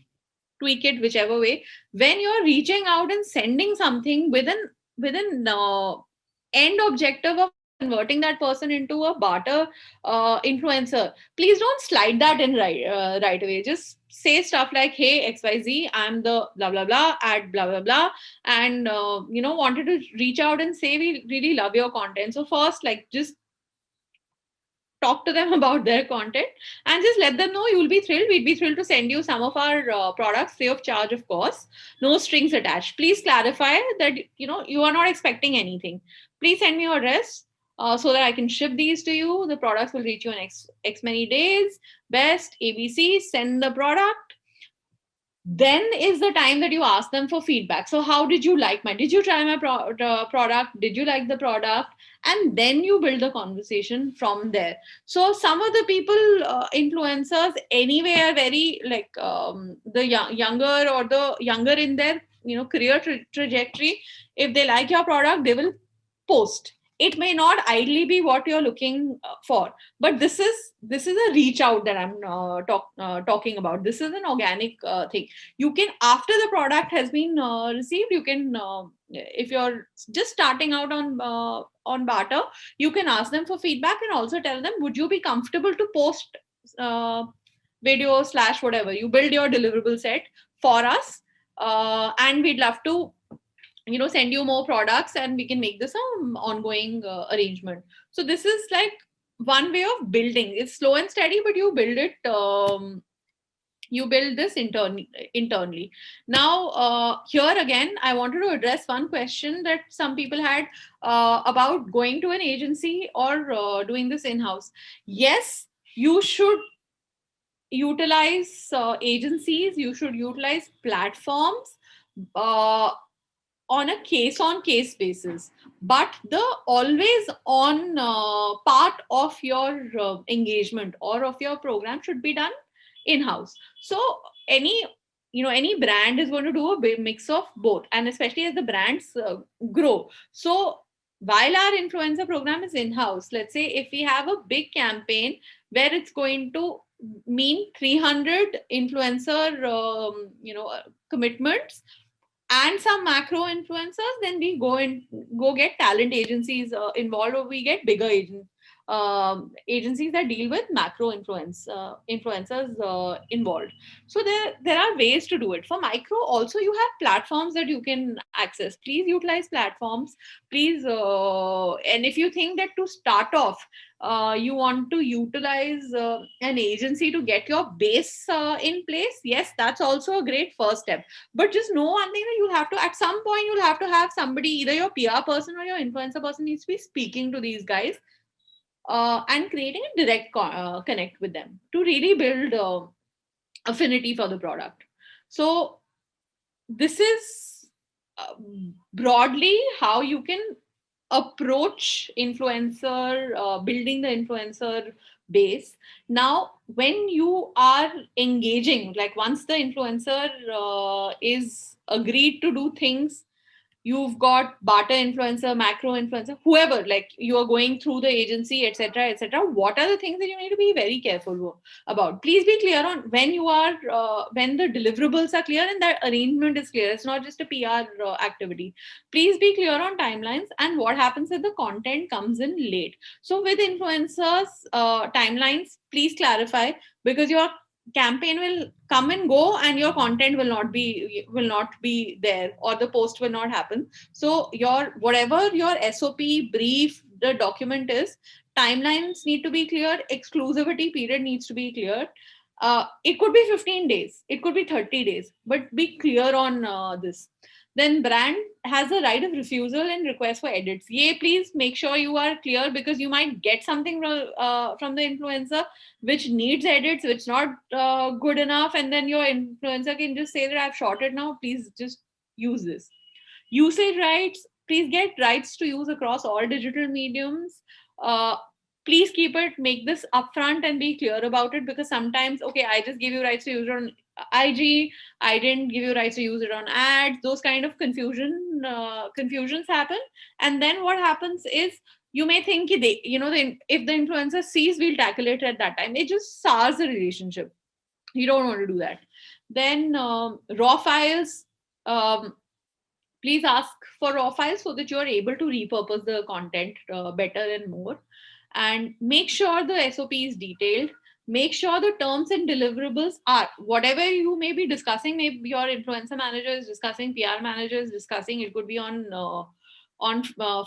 tweak it whichever way. When you're reaching out and sending something with an end objective of converting that person into a barter influencer, please don't slide that in right away. Just say stuff like, hey, XYZ, I'm the blah blah blah at blah blah blah, and wanted to reach out and say we really love your content. So first, just talk to them about their content and just let them know you'll be thrilled. We'd be thrilled to send you some of our products free of charge, of course, no strings attached. Please clarify that you are not expecting anything. Please send me your address so that I can ship these to you. The products will reach you in X many days. Best ABC, send the product. Then is the time that you ask them for feedback. So how did you like did you try my product? Did you like the product? And then you build the conversation from there. So some of the people, influencers anyway, are very the younger or the younger in their career trajectory. If they like your product, they will post. it may not ideally be what you're looking for, but this is a reach out that I'm talking about. This is an organic thing. You can, after the product has been received, you can, if you're just starting out on barter, you can ask them for feedback and also tell them, would you be comfortable to post video / whatever, you build your deliverable set for us, and we'd love to send you more products, and we can make this an ongoing arrangement. So this is like one way of building. It's slow and steady, but you build it, you build this internally. Now, here again, I wanted to address one question that some people had about going to an agency or doing this in-house. Yes, you should utilize agencies, you should utilize platforms on a case-on-case basis, but the always on part of your engagement or of your program should be done in-house. So any brand is going to do a big mix of both, and especially as the brands grow. So while our influencer program is in-house, let's say if we have a big campaign where it's going to mean 300 influencer commitments and some macro influencers, then we go get talent agencies involved, or we get bigger agencies that deal with macro influencers involved. So there are ways to do it. For micro also, you have platforms that you can access. Please utilize platforms. Please, and if you think that to start off, you want to utilize an agency to get your base in place, yes, that's also a great first step. But just know one thing, that you'll have to, at some point, you'll have to have somebody, either your PR person or your influencer person needs to be speaking to these guys and creating a direct connect with them to really build affinity for the product. So this is broadly how you can approach influencer, building the influencer base. Now, when you are engaging, like once the influencer is agreed to do things, you've got barter influencer, macro influencer, whoever, like you are going through the agency, etc., etc. What are the things that you need to be very careful about? Please be clear on when you are, when the deliverables are clear and that arrangement is clear. It's not just a PR activity. Please be clear on timelines and what happens if the content comes in late. So with influencers, timelines, please clarify, because your campaign will come and go and your content will not be there, or the post will not happen. So your whatever your SOP brief, the document is, timelines need to be clear, exclusivity period needs to be clear. It could be 15 days, it could be 30 days, but be clear on this. Then brand has a right of refusal and request for edits. Yeah, please make sure you are clear, because you might get something from the influencer which needs edits, which not good enough, and then your influencer can just say that I've shot it now, please just use this. Usage rights, please get rights to use across all digital mediums. Please make this upfront and be clear about it, because sometimes, okay, I just give you rights to use it on IG, I didn't give you rights to use it on ads. Those kind of confusions happen. And then what happens is, you may think if the influencer sees, we'll tackle it at that time. It just sours the relationship. You don't want to do that. Then raw files, please ask for raw files so that you're able to repurpose the content better and more. And make sure the SOP is detailed. Make sure the terms and deliverables are, whatever you may be discussing, maybe your influencer manager is discussing, PR manager is discussing, it could be on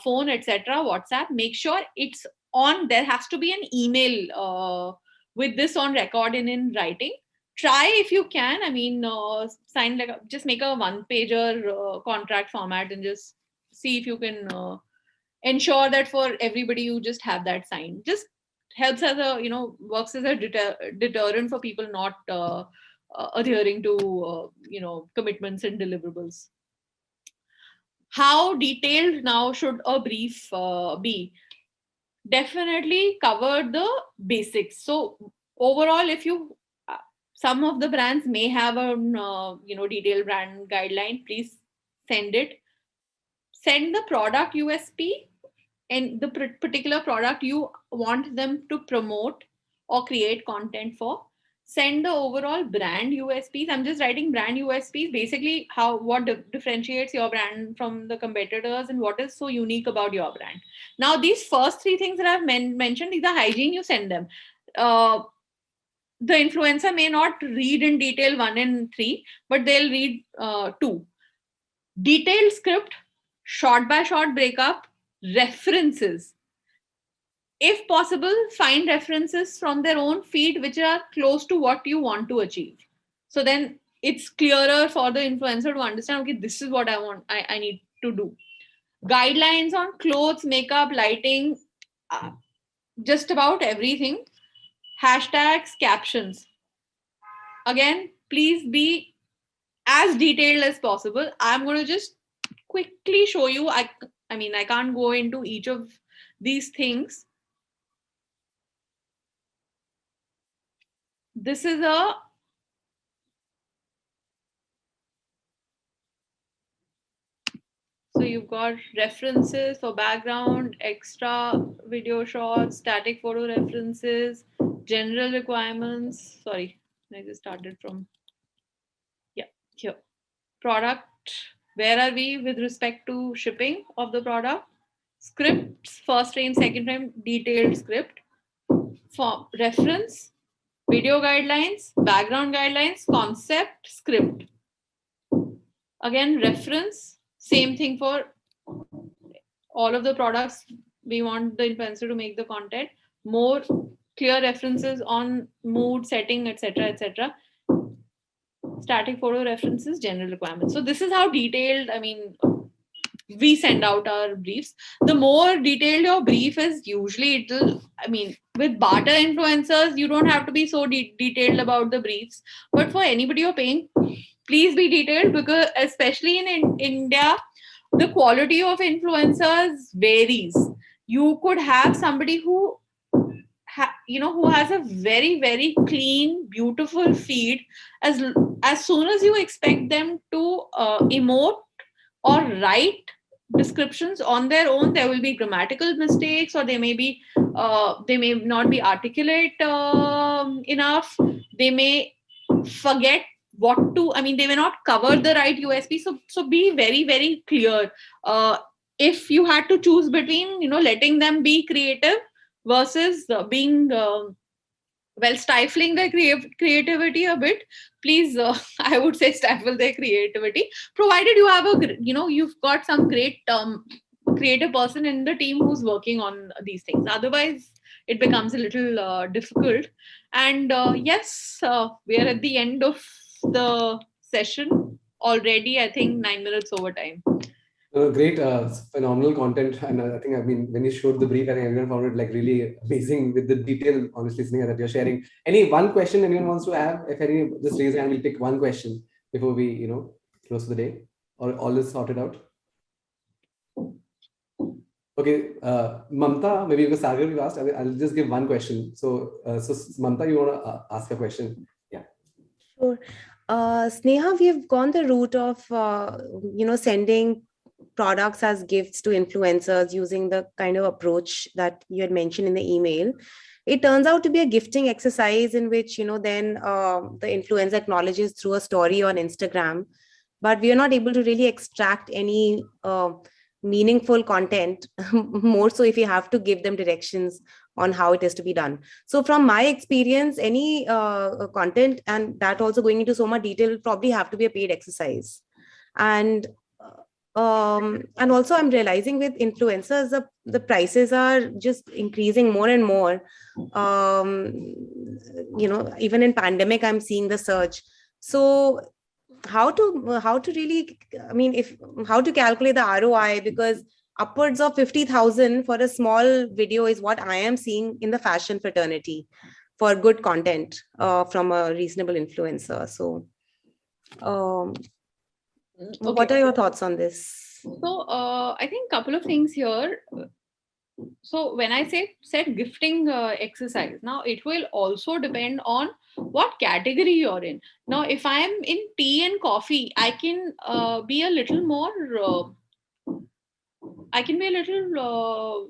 phone, etc., WhatsApp. Make sure it's on, there has to be an email with this on record and in writing. Try if you can, sign just make a one-pager contract format and just see if you can ensure that for everybody you just have that signed. Just helps as a, works as a deterrent for people not adhering to, commitments and deliverables. How detailed now should a brief be? Definitely cover the basics. So overall, if you, some of the brands may have a, detailed brand guideline, please send it. Send the product USP and the particular product you want them to promote or create content for. Send the overall brand USPs. I'm just writing brand USPs, basically what differentiates your brand from the competitors and what is so unique about your brand. Now, these first three things that I've mentioned, these are hygiene. You send them. The influencer may not read in detail 1 and 3, but they'll read 2. Detailed script, short by short breakup, references. If possible, find references from their own feed which are close to what you want to achieve. So then it's clearer for the influencer to understand, okay, this is what I want, I need to do. Guidelines on clothes, makeup, lighting, just about everything. Hashtags, captions. Again, please be as detailed as possible. I'm going to just quickly show you. I mean, I can't go into each of these things. This is so you've got references for background, extra video shots, static photo references, general requirements. Sorry, I just started from, yeah, here. Product, where are we with respect to shipping of the product? Scripts, first frame, second frame, detailed script. For reference, video guidelines, background guidelines, concept, script. Again, reference, same thing for all of the products. We want the influencer to make the content. More clear references on mood, setting, etc., etc. Static photo references, general requirements. So this is how detailed, I mean, we send out our briefs. The more detailed your brief is, usually it'll, I mean, with barter influencers, you don't have to be so detailed about the briefs. But for anybody you're paying, please be detailed, because especially in India, the quality of influencers varies. You could have somebody who who has a very, very clean, beautiful feed. As soon as you expect them to emote or write descriptions on their own, there will be grammatical mistakes, or they may not be articulate enough. They may forget what to, I mean, they may not cover the right USP. So be very, very clear. If you had to choose between letting them be creative versus being stifling their creativity a bit, please, I would say stifle their creativity, provided you have you've got some great creative person in the team who's working on these things. Otherwise, it becomes a little difficult. And yes, we are at the end of the session already. I think 9 minutes over time. Great, phenomenal content. And I think, I mean, when you showed the brief, I think everyone found it like really amazing with the detail, honestly, Sneha, that you're sharing. Any one question anyone wants to have? If any, just raise your hand, we'll pick one question before we, close the day. Or all is sorted out. Okay, Mamta, maybe because Sagar you asked, I'll just give one question. So Mamta, you want to ask a question? Yeah. Sure. Sneha, we've gone the route of, sending products as gifts to influencers using the kind of approach that you had mentioned in the email. It turns out to be a gifting exercise in which, then the influencer acknowledges through a story on Instagram, but we are not able to really extract any meaningful content, more so if you have to give them directions on how it is to be done. So from my experience, any content, and that also going into so much detail, will probably have to be a paid exercise. And also I'm realizing with influencers, the prices are just increasing more and more. Even in pandemic, I'm seeing the surge. So how to really, I mean, how to calculate the ROI, because upwards of 50,000 for a small video is what I am seeing in the fashion fraternity for good content from a reasonable influencer. So what are your thoughts on this? So I think a couple of things here. So when I said gifting exercise, now it will also depend on what category you're in. Now, if I'm in tea and coffee, I can be a little more I can be a little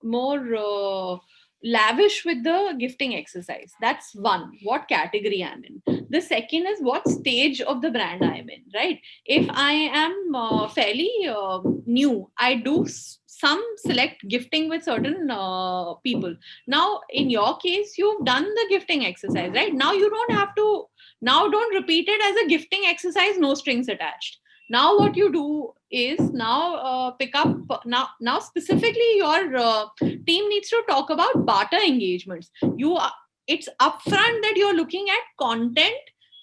more lavish with the gifting exercise. That's one, what category I'm in. The second is what stage of the brand I'm in, right? If I am fairly new, I do some select gifting with certain people. Now, in your case, you've done the gifting exercise, right? Now you don't have to, now don't repeat it as a gifting exercise, no strings attached. Now what you do is now pick up now specifically your team needs to talk about barter engagements. It's upfront that you're looking at content,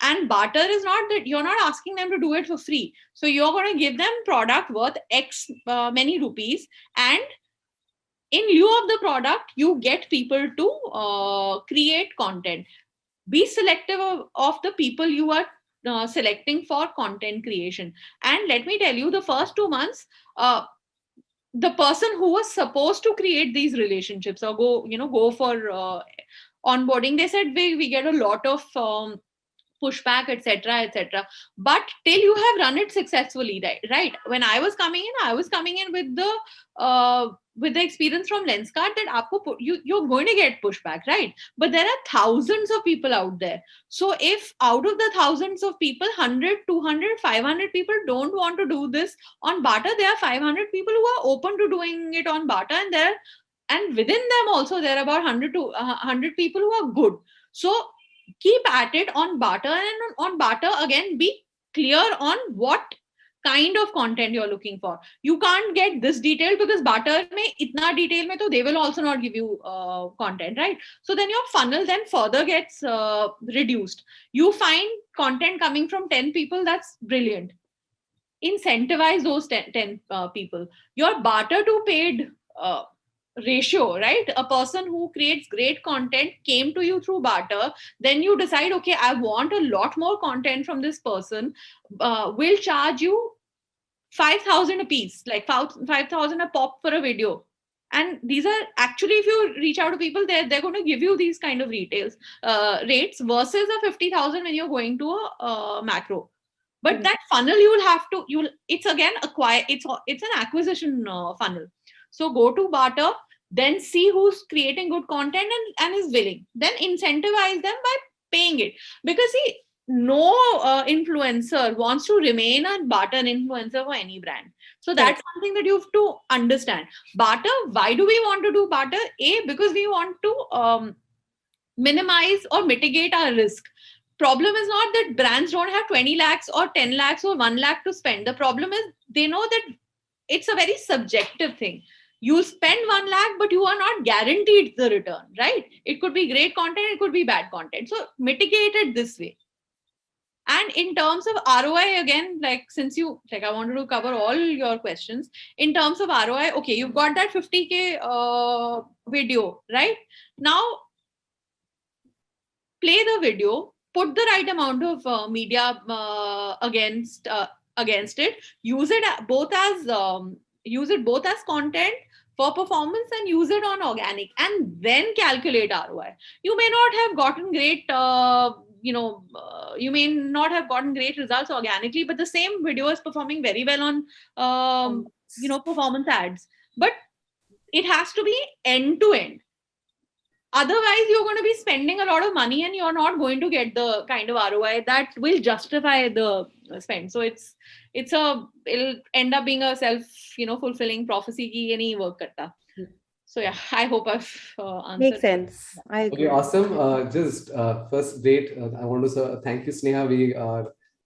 and barter is not that you're not asking them to do it for free. So you're going to give them product worth X many rupees, and in lieu of the product, you get people to create content. Be selective of the people you are selecting for content creation. And let me tell you, the first 2 months, the person who was supposed to create these relationships or go for onboarding, they said we get a lot of pushback, etc. But till you have run it successfully, right? When I was coming in with the experience from Lenskart that you're going to get pushback, right? But there are thousands of people out there. So if out of the thousands of people, 100, 200, 500 people don't want to do this on barter, there are 500 people who are open to doing it on barter, and within them also there are about 100 to 100 people who are good. So keep at it on barter, and on barter again, be clear on what kind of content you're looking for. You can't get this detailed because barter mein itna detail mein to they will also not give you content, right? So then your funnel then further gets reduced. You find content coming from 10 people, that's brilliant. Incentivize those 10 people. Your barter to paid ratio, right? A person who creates great content came to you through barter, then you decide, okay, I want a lot more content from this person, will charge you 5,000 a piece, like 5,000 a pop for a video. And these are actually, if you reach out to people, they're going to give you these kind of rates versus a 50,000 when you're going to a macro. But that funnel it's again it's an acquisition funnel. So go to barter, then see who's creating good content and is willing, then incentivize them by paying it. Because see, no influencer wants to remain a barter influencer for any brand. So that's something that you have to understand. Barter, why do we want to do barter? Because we want to minimize or mitigate our risk. Problem is not that brands don't have 20 lakhs or 10 lakhs or 1 lakh to spend. The problem is they know that it's a very subjective thing. You spend 1 lakh, but you are not guaranteed the return, right? It could be great content, it could be bad content. So mitigate it this way. And in terms of ROI, again, I wanted to cover all your questions. In terms of ROI, okay, you've got that 50K video, right? Now, play the video, put the right amount of media against it. Use it both as content for performance and use it on organic, and then calculate ROI. You may not have gotten great. You may not have gotten great results organically, but the same video is performing very well on performance ads. But it has to be end to end. Otherwise, you're going to be spending a lot of money and you're not going to get the kind of ROI that will justify the spend. So it'll end up being a self-fulfilling prophecy ki ye nahi work karta. So yeah, I hope I've answered. Makes sense. I agree. Okay, awesome. Just first, great. I want to thank you, Sneha.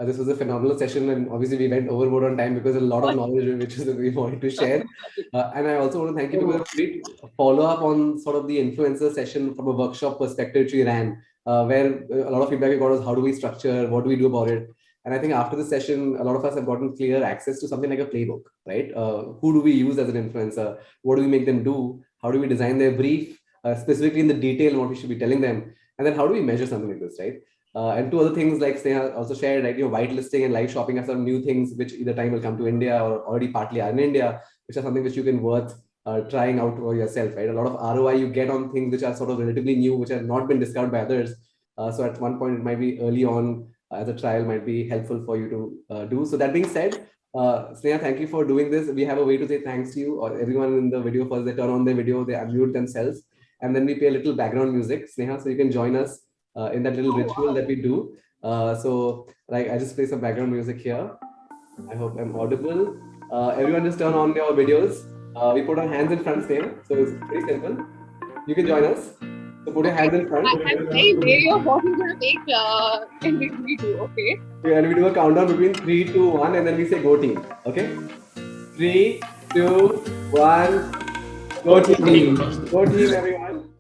This was a phenomenal session, and obviously we went overboard on time because a lot of knowledge which we wanted to share. And I also want to thank you for a great follow-up on sort of the influencer session from a workshop perspective which we ran, where a lot of feedback we got was how do we structure, what do we do about it? And I think after the session, a lot of us have gotten clear access to something like a playbook, right? Who do we use as an influencer? What do we make them do? How do we design their brief, specifically in the detail what we should be telling them? And then how do we measure something like this, right? And two other things like Sneha also shared, like whitelisting and live shopping are some new things which either time will come to India or already partly are in India, which are something which you can worth trying out for yourself, right? A lot of ROI you get on things which are sort of relatively new, which have not been discovered by others. So at one point, it might be early on as a trial might be helpful for you to do. So that being said, Sneha, thank you for doing this. We have a way to say thanks to you, or everyone in the video. First, they turn on their video, they unmute themselves, and then we play a little background music. Sneha, so you can join us in that little ritual that we do. So, like, I just play some background music here. I hope I'm audible. Everyone just turn on your videos. We put our hands in front, Sneha. So it's pretty simple. You can join us. So put your hands in front. I'm very wary of what we're going to make in which we do, okay? And we do a countdown between 3, 2, 1, and then we say go team. Okay? 3, 2, 1, go team. Go team, everyone.